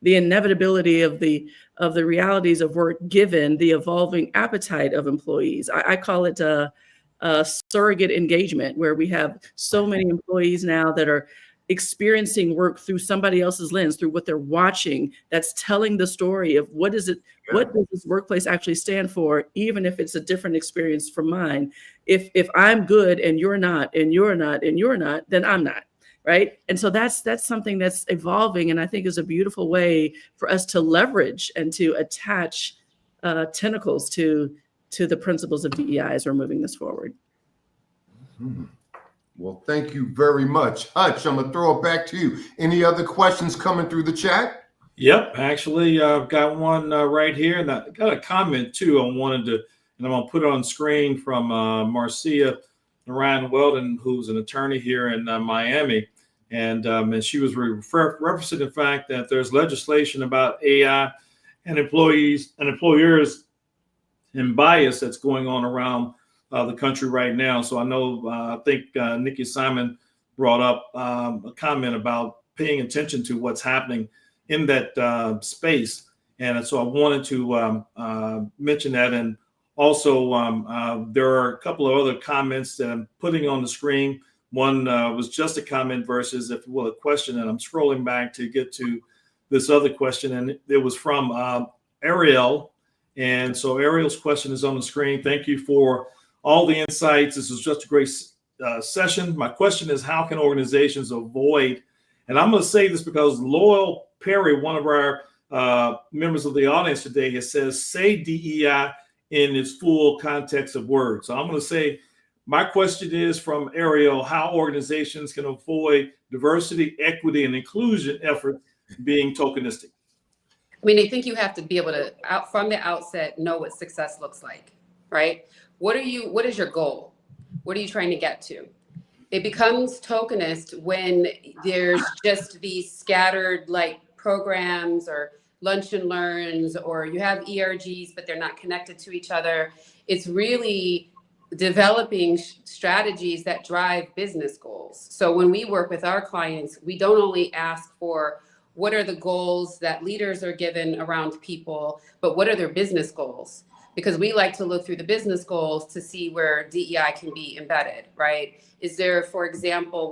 the inevitability of the realities of work given the evolving appetite of employees. I call it a surrogate engagement, where we have so many employees now that are experiencing work through somebody else's lens, through what they're watching, that's telling the story of what does this workplace actually stand for, even if it's a different experience from mine. If I'm good and you're not, and you're not, and you're not, then I'm not. Right. And so that's something that's evolving, and I think is a beautiful way for us to leverage and to attach tentacles to the principles of DEI as we're moving this forward. Well, thank you very much. Hutch, I'm going to throw it back to you. Any other questions coming through the chat? Yep, actually, I've got one right here, and I got a comment too. I'm going to put it on screen from Marcia Ryan Weldon, who's an attorney here in Miami, and she was referencing the fact that there's legislation about AI and employees and employers and bias that's going on around the country right now. So I know, I think Nikki Simon brought up a comment about paying attention to what's happening in that space. And so I wanted to mention that. And also, there are a couple of other comments that I'm putting on the screen. One was just a comment versus, if you will, a question. And I'm scrolling back to get to this other question. And it was from Ariel. And so Ariel's question is on the screen. Thank you for all the insights. This is just a great session. My question is, how can organizations avoid, and I'm going to say this because Loyal Perry, one of our members of the audience today, has says, say DEI in its full context of words. So I'm going to say, my question is from Ariel, how organizations can avoid diversity, equity, and inclusion efforts being tokenistic. I mean, I think you have to be able to, from the outset, know what success looks like, right? What is your goal? What are you trying to get to? It becomes tokenist when there's just these scattered like programs or lunch and learns, or you have ERGs, but they're not connected to each other. It's really developing strategies that drive business goals. So when we work with our clients, we don't only ask for what are the goals that leaders are given around people, but what are their business goals? because we like to look through the business goals to see where DEI can be embedded, right? Is there, for example,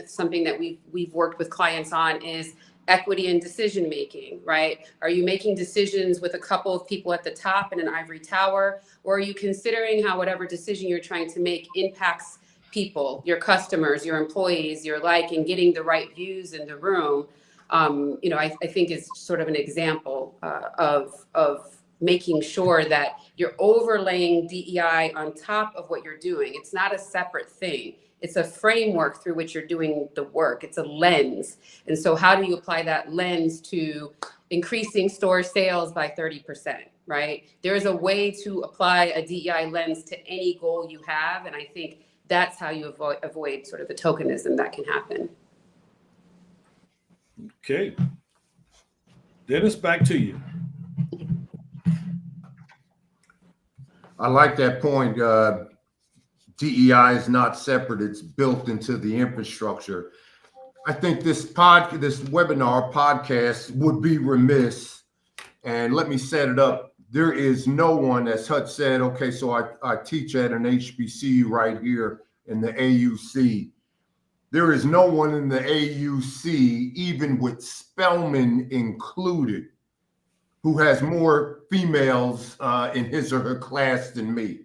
something that we've worked with clients on is equity in decision making, right? Are you making decisions with a couple of people at the top in an ivory tower, or are you considering how whatever decision you're trying to make impacts people, your customers, your employees, and getting the right views in the room? I think is sort of an example of making sure that you're overlaying DEI on top of what you're doing. It's not a separate thing. It's a framework through which you're doing the work. It's a lens. And so how do you apply that lens to increasing store sales by 30%, right? There's a way to apply a DEI lens to any goal you have. And I think that's how you avoid sort of the tokenism that can happen. Okay. Dennis, back to you. I like that point. DEI is not separate. It's built into the infrastructure. I think this webinar podcast would be remiss. And let me set it up. There is no one, as Hutch said, okay, so I teach at an HBCU right here in the AUC. There is no one in the AUC, even with Spelman included, who has more females in his or her class than me.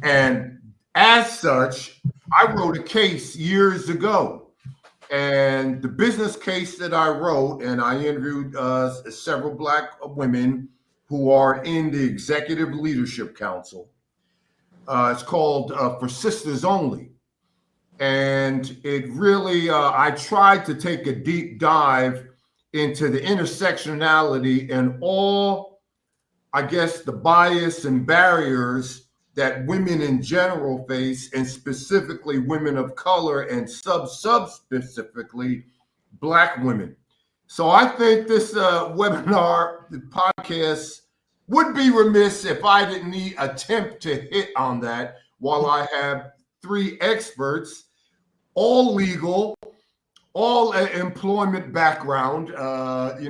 And as such, I wrote a case years ago. And the business case that I wrote, and I interviewed several Black women who are in the Executive Leadership Council. It's called For Sisters Only. And it really, I tried to take a deep dive into the intersectionality and all, I guess, the bias and barriers that women in general face, and specifically women of color and sub-specifically Black women. So I think this webinar, the podcast, would be remiss if I didn't attempt to hit on that, while I have three experts, all legal, all employment background, and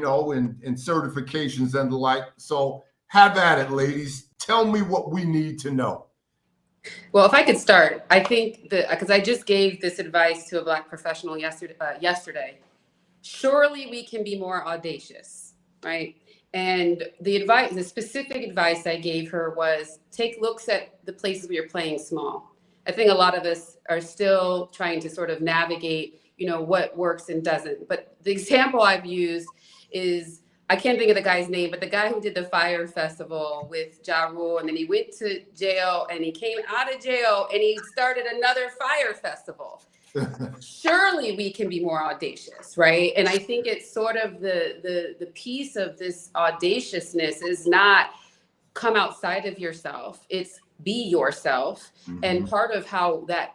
certifications and the like. So have at it, ladies. Tell me what we need to know. Well, if I could start, I think because I just gave this advice to a Black professional yesterday. Surely we can be more audacious, right? And the specific advice I gave her was take looks at the places where you're playing small. I think a lot of us are still trying to sort of navigate, what works and doesn't. But the example I've used is, I can't think of the guy's name, but the guy who did the Fire Festival with Ja Rule, and then he went to jail and he came out of jail and he started another Fire Festival. Surely we can be more audacious, right? And I think it's sort of the piece of this audaciousness is not come outside of yourself. It's be yourself. Mm-hmm. And part of how that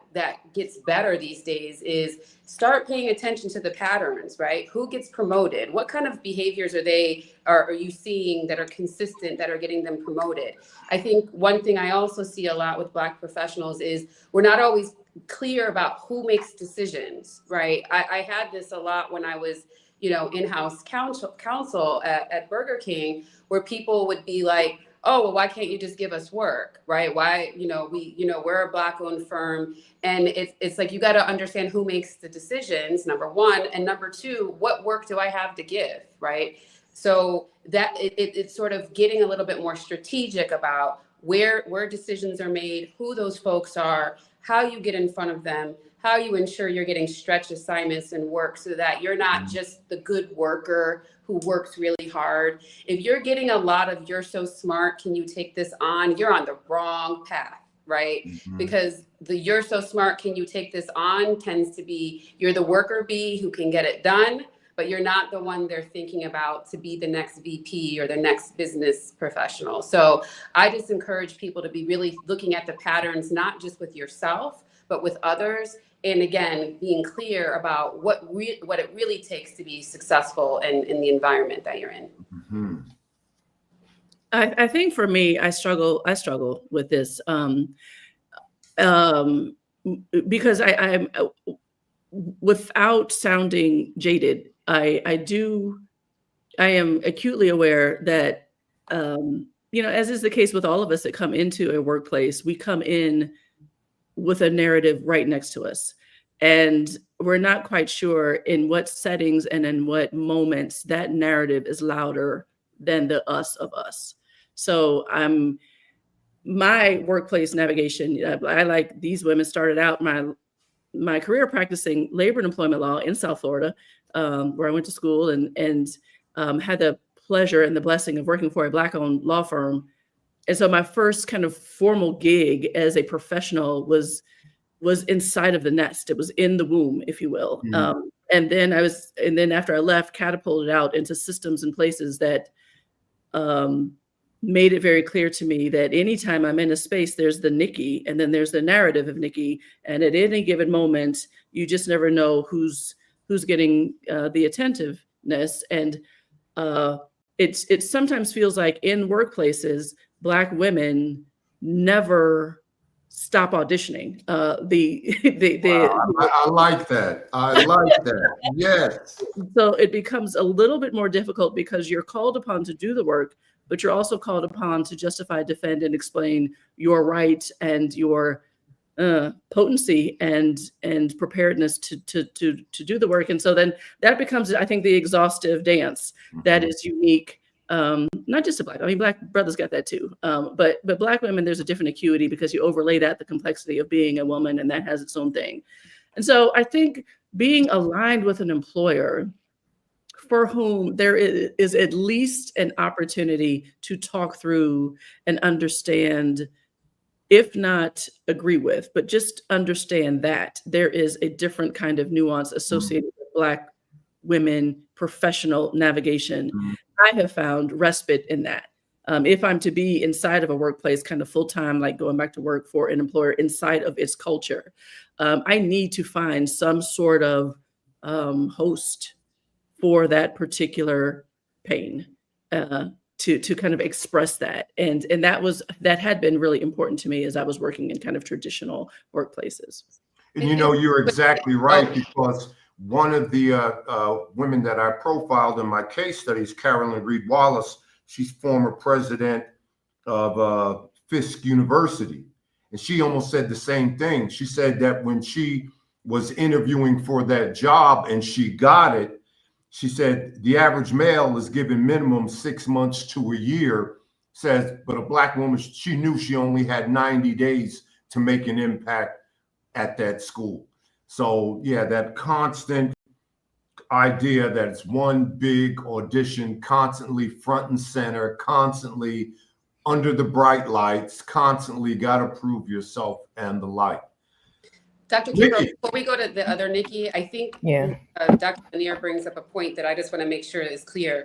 gets better these days is start paying attention to the patterns, right? Who gets promoted? What kind of behaviors are you seeing that are consistent, that are getting them promoted? I think one thing I also see a lot with Black professionals is we're not always clear about who makes decisions, right? I had this a lot when I was, in-house counsel at Burger King, where people would be like, oh, well, why can't you just give us work, right? Why, we're a Black-owned firm, and it's like you got to understand who makes the decisions, number one, and number two, what work do I have to give, right? So that it's sort of getting a little bit more strategic about where decisions are made, who those folks are, how you get in front of them, how you ensure you're getting stretch assignments and work so that you're not just the good worker who works really hard. If you're getting a lot of "you're so smart, can you take this on?" you're on the wrong path, right? Mm-hmm. Because the "you're so smart, can you take this on" tends to be you're the worker bee who can get it done, but you're not the one they're thinking about to be the next VP or the next business professional. So I just encourage people to be really looking at the patterns, not just with yourself, but with others. And again, being clear about what it really takes to be successful in the environment that you're in. Mm-hmm. I think for me, I struggle with this because I'm without sounding jaded. I am acutely aware that as is the case with all of us that come into a workplace, we come in with a narrative right next to us. And we're not quite sure in what settings and in what moments that narrative is louder than the us of us. So my workplace navigation, I like these women started out my career practicing labor and employment law in South Florida, where I went to school and had the pleasure and the blessing of working for a Black-owned law firm. And so my first kind of formal gig as a professional was inside of the nest. It was in the womb, if you will. Mm-hmm. And then after I left, catapulted out into systems and places that made it very clear to me that anytime I'm in a space, there's the Nikki, and then there's the narrative of Nikki. And at any given moment, you just never know who's getting the attentiveness. And it sometimes feels like in workplaces, Black women never stop auditioning. Wow, I like that. I like that. Yes. So it becomes a little bit more difficult because you're called upon to do the work, but you're also called upon to justify, defend, and explain your right and your potency and preparedness to do the work. And so then that becomes, I think, the exhaustive dance that is unique. Not just to Black, I mean, Black brothers got that too. But Black women, there's a different acuity because you overlay that the complexity of being a woman, and that has its own thing. And so I think being aligned with an employer for whom there is at least an opportunity to talk through and understand, if not agree with, but just understand that there is a different kind of nuance associated with Black women professional navigation. I have found respite in that. If I'm to be inside of a workplace kind of full time, like going back to work for an employer inside of its culture, I need to find some sort of host for that particular pain to kind of express that. And that had been really important to me as I was working in kind of traditional workplaces. And you're exactly right, because one of the women that I profiled in my case studies, Carolyn Reed Wallace, she's former president of Fisk University. And she almost said the same thing. She said that when she was interviewing for that job and she got it, she said the average male is given minimum 6 months to a year, but a Black woman, she knew she only had 90 days to make an impact at that school. So yeah, that constant idea that it's one big audition, constantly front and center, constantly under the bright lights, constantly got to prove yourself and the like. Dr. Kimbrough, before we go to the other Nikki, I think Dr. Lanier brings up a point that I just want to make sure is clear.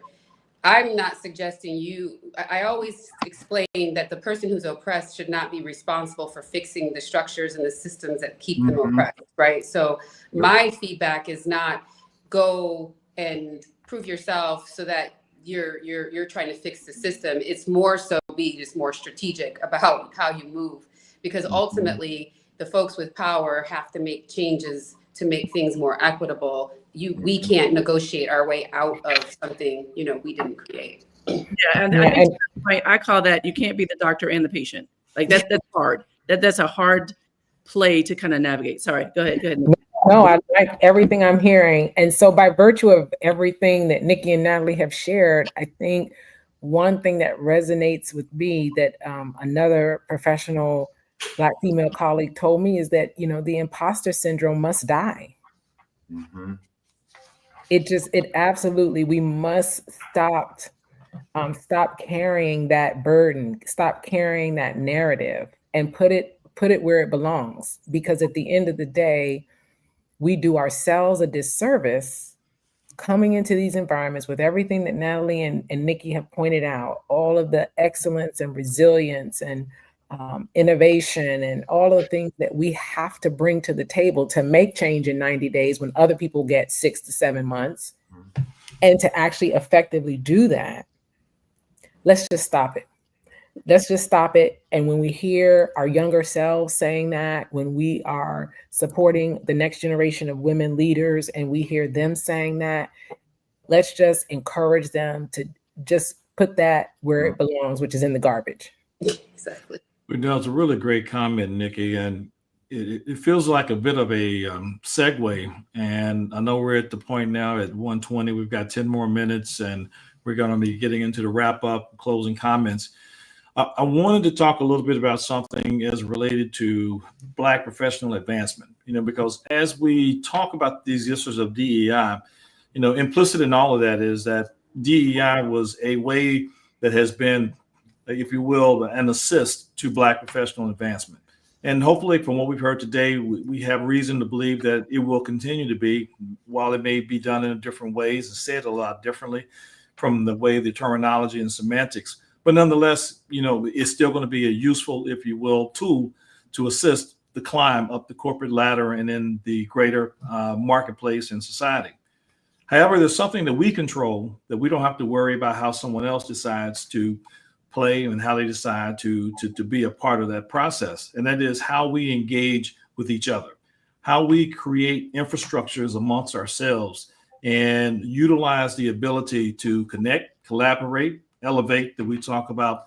I'm not suggesting I always explain that the person who's oppressed should not be responsible for fixing the structures and the systems that keep them oppressed, right? So my feedback is not go and prove yourself so that you're trying to fix the system. It's more so be just more strategic about how you move, because ultimately the folks with power have to make changes to make things more equitable. We can't negotiate our way out of something, we didn't create. I call that, you can't be the doctor and the patient. Like that's hard. That's a hard play to kind of navigate. Sorry, go ahead. No, I like everything I'm hearing. And so by virtue of everything that Nikki and Natalie have shared, I think one thing that resonates with me that another professional Black female colleague told me is that, the imposter syndrome must die. Mm-hmm. It absolutely, we must stop carrying that burden, stop carrying that narrative, and put it where it belongs. Because at the end of the day, we do ourselves a disservice coming into these environments with everything that Natalie and Nikki have pointed out, all of the excellence and resilience and innovation and all of the things that we have to bring to the table to make change in 90 days when other people get 6 to 7 months. And to actually effectively do that, let's just stop it. Let's just stop it. And when we hear our younger selves saying that, when we are supporting the next generation of women leaders and we hear them saying that, let's just encourage them to just put that where it belongs, which is in the garbage. Exactly. It's a really great comment, Nikki, and it feels like a bit of a segue. And I know we're at the point now at 1:20. We've got 10 more minutes, and we're going to be getting into the wrap up, closing comments. I wanted to talk a little bit about something as related to Black professional advancement, because as we talk about these issues of DEI, implicit in all of that is that DEI was a way that has been, if you will, an assist to Black professional advancement. And hopefully from what we've heard today, we have reason to believe that it will continue to be, while it may be done in different ways and said a lot differently from the way the terminology and semantics. But nonetheless, it's still going to be a useful, if you will, tool to assist the climb up the corporate ladder and in the greater marketplace and society. However, there's something that we control that we don't have to worry about how someone else decides to play and how they decide to be a part of that process. And that is how we engage with each other, how we create infrastructures amongst ourselves and utilize the ability to connect, collaborate, elevate that we talk about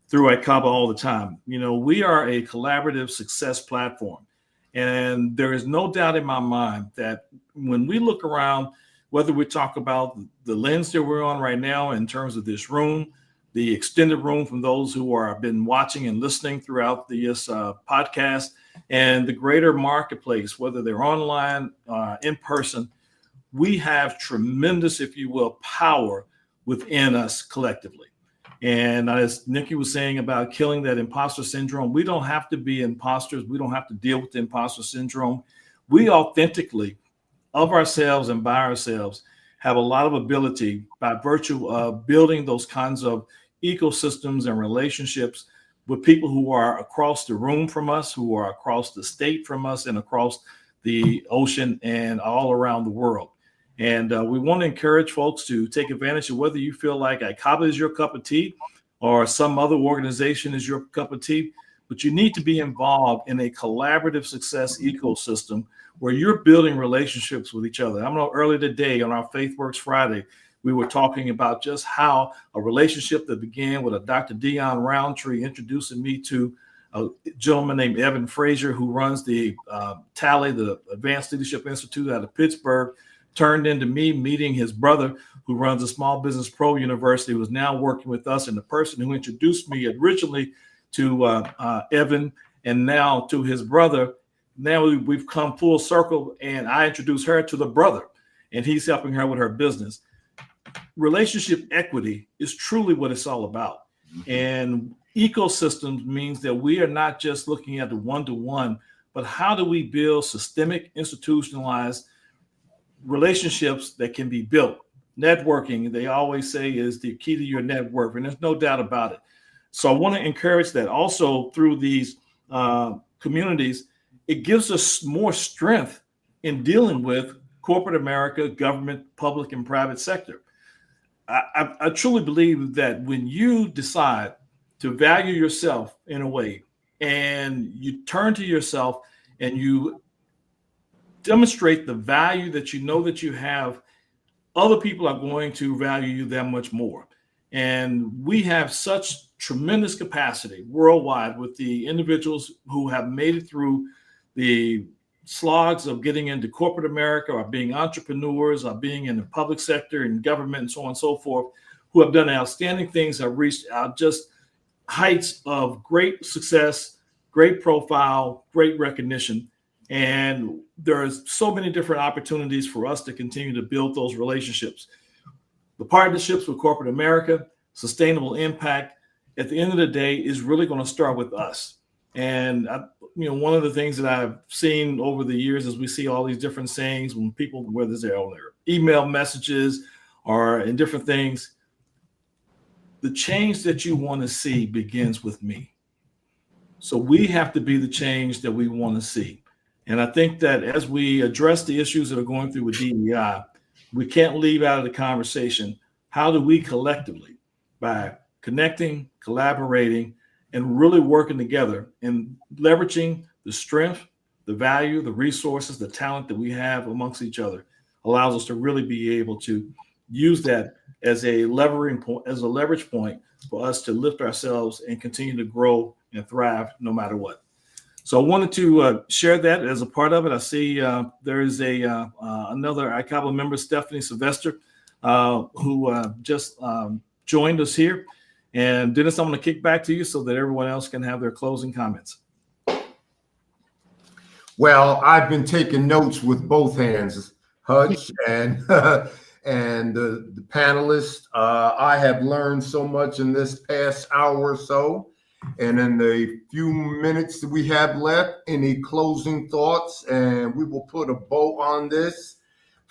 through ICABA all the time. We are a collaborative success platform. And there is no doubt in my mind that when we look around, whether we talk about the lens that we're on right now in terms of this room, the extended room from those who have been watching and listening throughout this podcast, and the greater marketplace, whether they're online, in person, we have tremendous, if you will, power within us collectively. And as Nikki was saying about killing that imposter syndrome, we don't have to be imposters. We don't have to deal with the imposter syndrome. We authentically, of ourselves and by ourselves, have a lot of ability by virtue of building those kinds of ecosystems and relationships with people who are across the room from us, who are across the state from us, and across the ocean and all around the world. And we want to encourage folks to take advantage of whether you feel like ICABA is your cup of tea or some other organization is your cup of tea, but you need to be involved in a collaborative success ecosystem where you're building relationships with each other. I know earlier today on our Faith Works Friday, we were talking about just how a relationship that began with a Dr. Dion Roundtree introducing me to a gentleman named Evan Frazier, who runs the TALI, the Advanced Leadership Institute out of Pittsburgh, turned into me meeting his brother, who runs a Small Business Pro University, who is now working with us, and the person who introduced me originally to Evan and now to his brother. Now we've come full circle, and I introduced her to the brother, and he's helping her with her business. Relationship equity is truly what it's all about. And ecosystems means that we are not just looking at the one-to-one, but how do we build systemic, institutionalized relationships that can be built. Networking, they always say, is the key to your network, and there's no doubt about it. So I want to encourage that also through these communities. It gives us more strength in dealing with corporate America, government, public, and private sector. I truly believe that when you decide to value yourself in a way, and you turn to yourself and you demonstrate the value that you know that you have, other people are going to value you that much more. And we have such tremendous capacity worldwide with the individuals who have made it through the slogs of getting into corporate America, or being entrepreneurs, or being in the public sector and government and so on and so forth, who have done outstanding things, have reached out just heights of great success, great profile, great recognition. And there's so many different opportunities for us to continue to build those relationships. The partnerships with corporate America, sustainable impact, at the end of the day, is really going to start with us. And one of the things that I've seen over the years is we see all these different sayings when people, whether they're on their email messages or in different things, the change that you want to see begins with me. So we have to be the change that we want to see. And I think that as we address the issues that are going through with DEI, we can't leave out of the conversation, how do we collectively, by connecting, collaborating, and really working together and leveraging the strength, the value, the resources, the talent that we have amongst each other, allows us to really be able to use that as a leverage point for us to lift ourselves and continue to grow and thrive no matter what. So I wanted to share that as a part of it. I see there is another ICABA member, Stephanie Sylvester, who just joined us here. And Dennis, I'm going to kick back to you so that everyone else can have their closing comments. Well, I've been taking notes with both hands, Hutch and the panelists. I have learned so much in this past hour or so. And in the few minutes that we have left, any closing thoughts? And we will put a bow on this,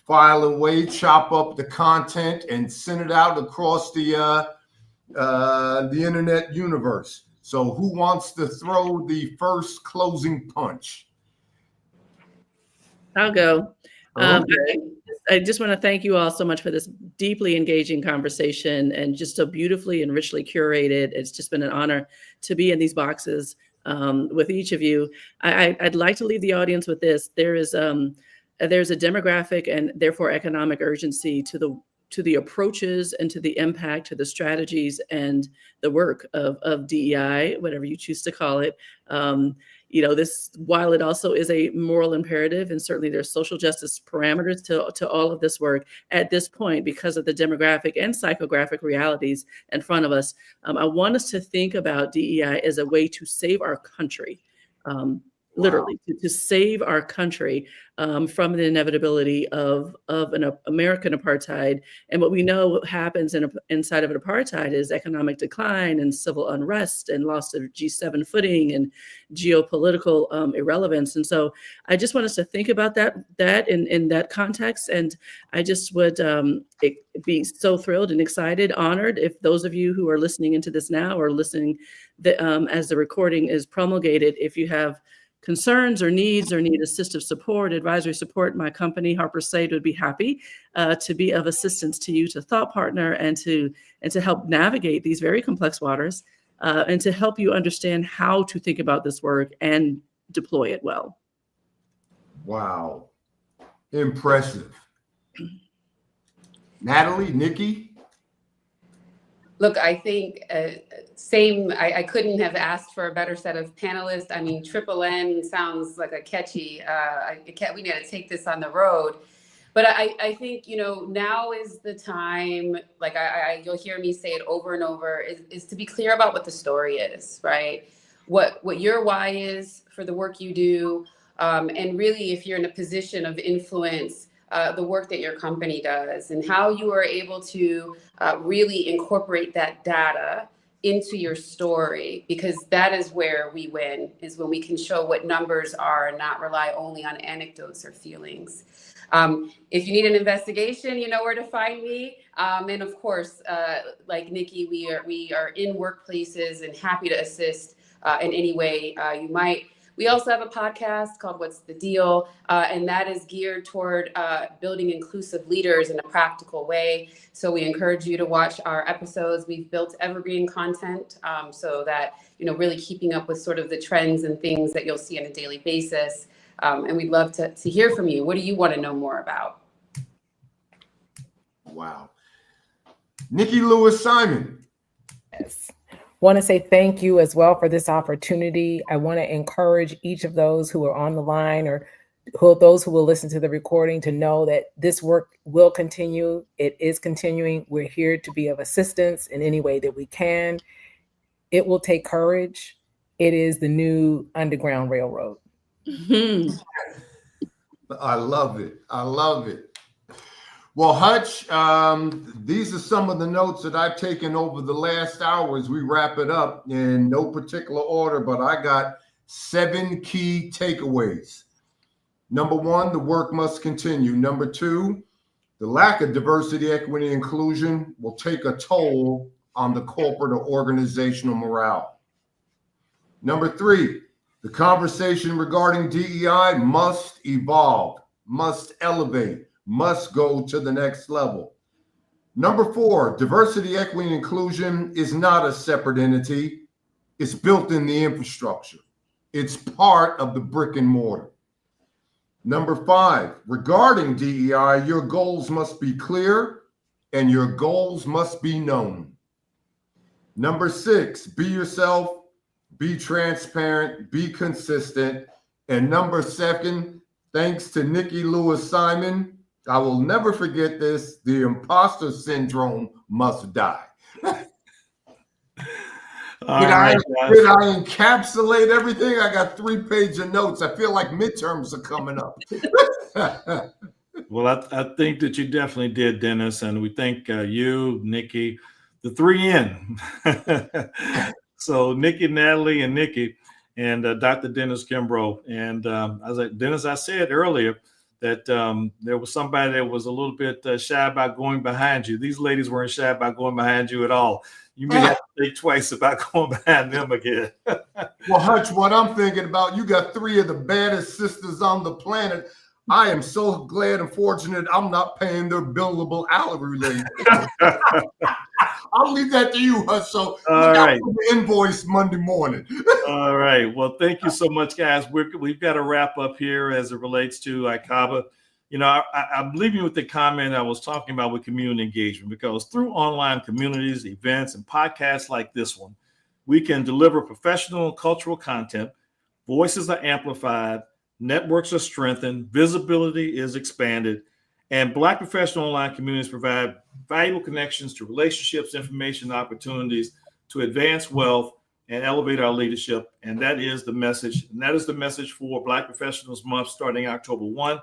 file away, chop up the content, and send it out across the internet universe. So who wants to throw the first closing punch? I'll go. Okay. I just want to thank you all so much for this deeply engaging conversation and just so beautifully and richly curated. It's just been an honor to be in these boxes with each of you. I'd like to leave the audience with this. There's a demographic and therefore economic urgency to the approaches and to the impact, to the strategies and the work of DEI, whatever you choose to call it. This, while it also is a moral imperative, and certainly there's social justice parameters to all of this work at this point, because of the demographic and psychographic realities in front of us, I want us to think about DEI as a way to save our country. Literally, to save our country from the inevitability of an American apartheid. And what we know happens inside of an apartheid is economic decline and civil unrest and loss of G7 footing and geopolitical irrelevance. And so I just want us to think about that in that context. And I just would be so thrilled and excited, honored if those of you who are listening into this now or listening as the recording is promulgated, if you have concerns or needs or need assistive support, advisory support, my company, Harper Slade, would be happy to be of assistance to you, to thought partner, and to help navigate these very complex waters, and to help you understand how to think about this work and deploy it well. Wow. Impressive. Natalie, Nikki? Look, I think I couldn't have asked for a better set of panelists. I mean, Triple N sounds like a catchy, we need to take this on the road. But I think, now is the time, like you'll hear me say it over and over, is to be clear about what the story is, right? What your why is for the work you do. And really, if you're in a position of influence, the work that your company does and how you are able to really incorporate that data into your story, because that is where we win, is when we can show what numbers are and not rely only on anecdotes or feelings. If you need an investigation, you know where to find me. And of course, like Nikki, we are in workplaces and happy to assist in any way you might. We also have a podcast called What's the Deal? And that is geared toward building inclusive leaders in a practical way. So we encourage you to watch our episodes. We've built evergreen content so that, really keeping up with sort of the trends and things that you'll see on a daily basis. And we'd love to hear from you. What do you want to know more about? Wow. Nikki Lewis-Simon. Yes. Want to say thank you as well for this opportunity. I want to encourage each of those who are on the line or those who will listen to the recording to know that this work will continue. It is continuing. We're here to be of assistance in any way that we can. It will take courage. It is the new Underground Railroad. I love it. I love it. Well, Hutch, these are some of the notes that I've taken over the last hour as we wrap it up in no particular order, but I got 7 key takeaways. Number 1, the work must continue. Number 2, the lack of diversity, equity, and inclusion will take a toll on the corporate or organizational morale. Number 3, the conversation regarding DEI must evolve, must elevate, must go to the next level. Number 4, diversity, equity, and inclusion is not a separate entity. It's built in the infrastructure. It's part of the brick and mortar. Number 5, regarding DEI, your goals must be clear, and your goals must be known. Number 6, be yourself, be transparent, be consistent. And number 7, thanks to Nikki Lewis Simon, I will never forget this, the imposter syndrome must die. Did I encapsulate everything? I got 3-page of notes. I feel like midterms are coming up. Well, I think that you definitely did, Dennis, and we thank you, Nikki, the 3N. So Nikki, Natalie, and Nikki, and Dr. Dennis Kimbrough. And Dennis, I said earlier that there was somebody that was a little bit shy about going behind you. These ladies weren't shy about going behind you at all. You may have to think twice about going behind them again. Well, Hutch, what I'm thinking about, you got 3 of the baddest sisters on the planet. I am so glad and fortunate I'm not paying their billable hourly rate. I'll leave that to you, Hutch. So look out for the invoice Monday morning. All right. Well, thank you so much, guys. We've got to wrap up here as it relates to ICABA. You know, I'm leaving you with the comment I was talking about with community engagement, because through online communities, events, and podcasts like this one, we can deliver professional and cultural content. Voices are amplified, networks are strengthened, visibility is expanded, and Black professional online communities provide valuable connections to relationships, information, opportunities to advance wealth and elevate our leadership. And that is the message. And that is the message for Black Professionals Month starting October 1.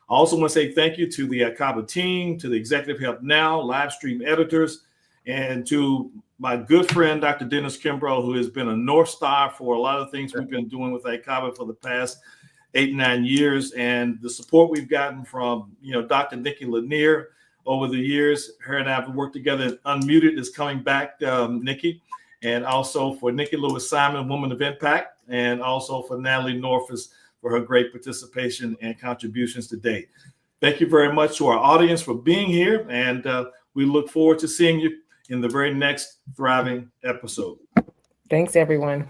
I also want to say thank you to the ICABA team, to the Executive Help Now live stream editors, and to my good friend, Dr. Dennis Kimbrough, who has been a North Star for a lot of things we've been doing with ICABA for the past 8-9 years. And the support we've gotten from, Dr. Nikki Lanier over the years. Her and I have worked together. Unmuted is coming back, Nikki. And also for Nikki Lewis Simon, Woman of Impact, and also for Natalie Norfus for her great participation and contributions to date. Thank you very much to our audience for being here, and we look forward to seeing you in the very next Thriving episode. Thanks, everyone.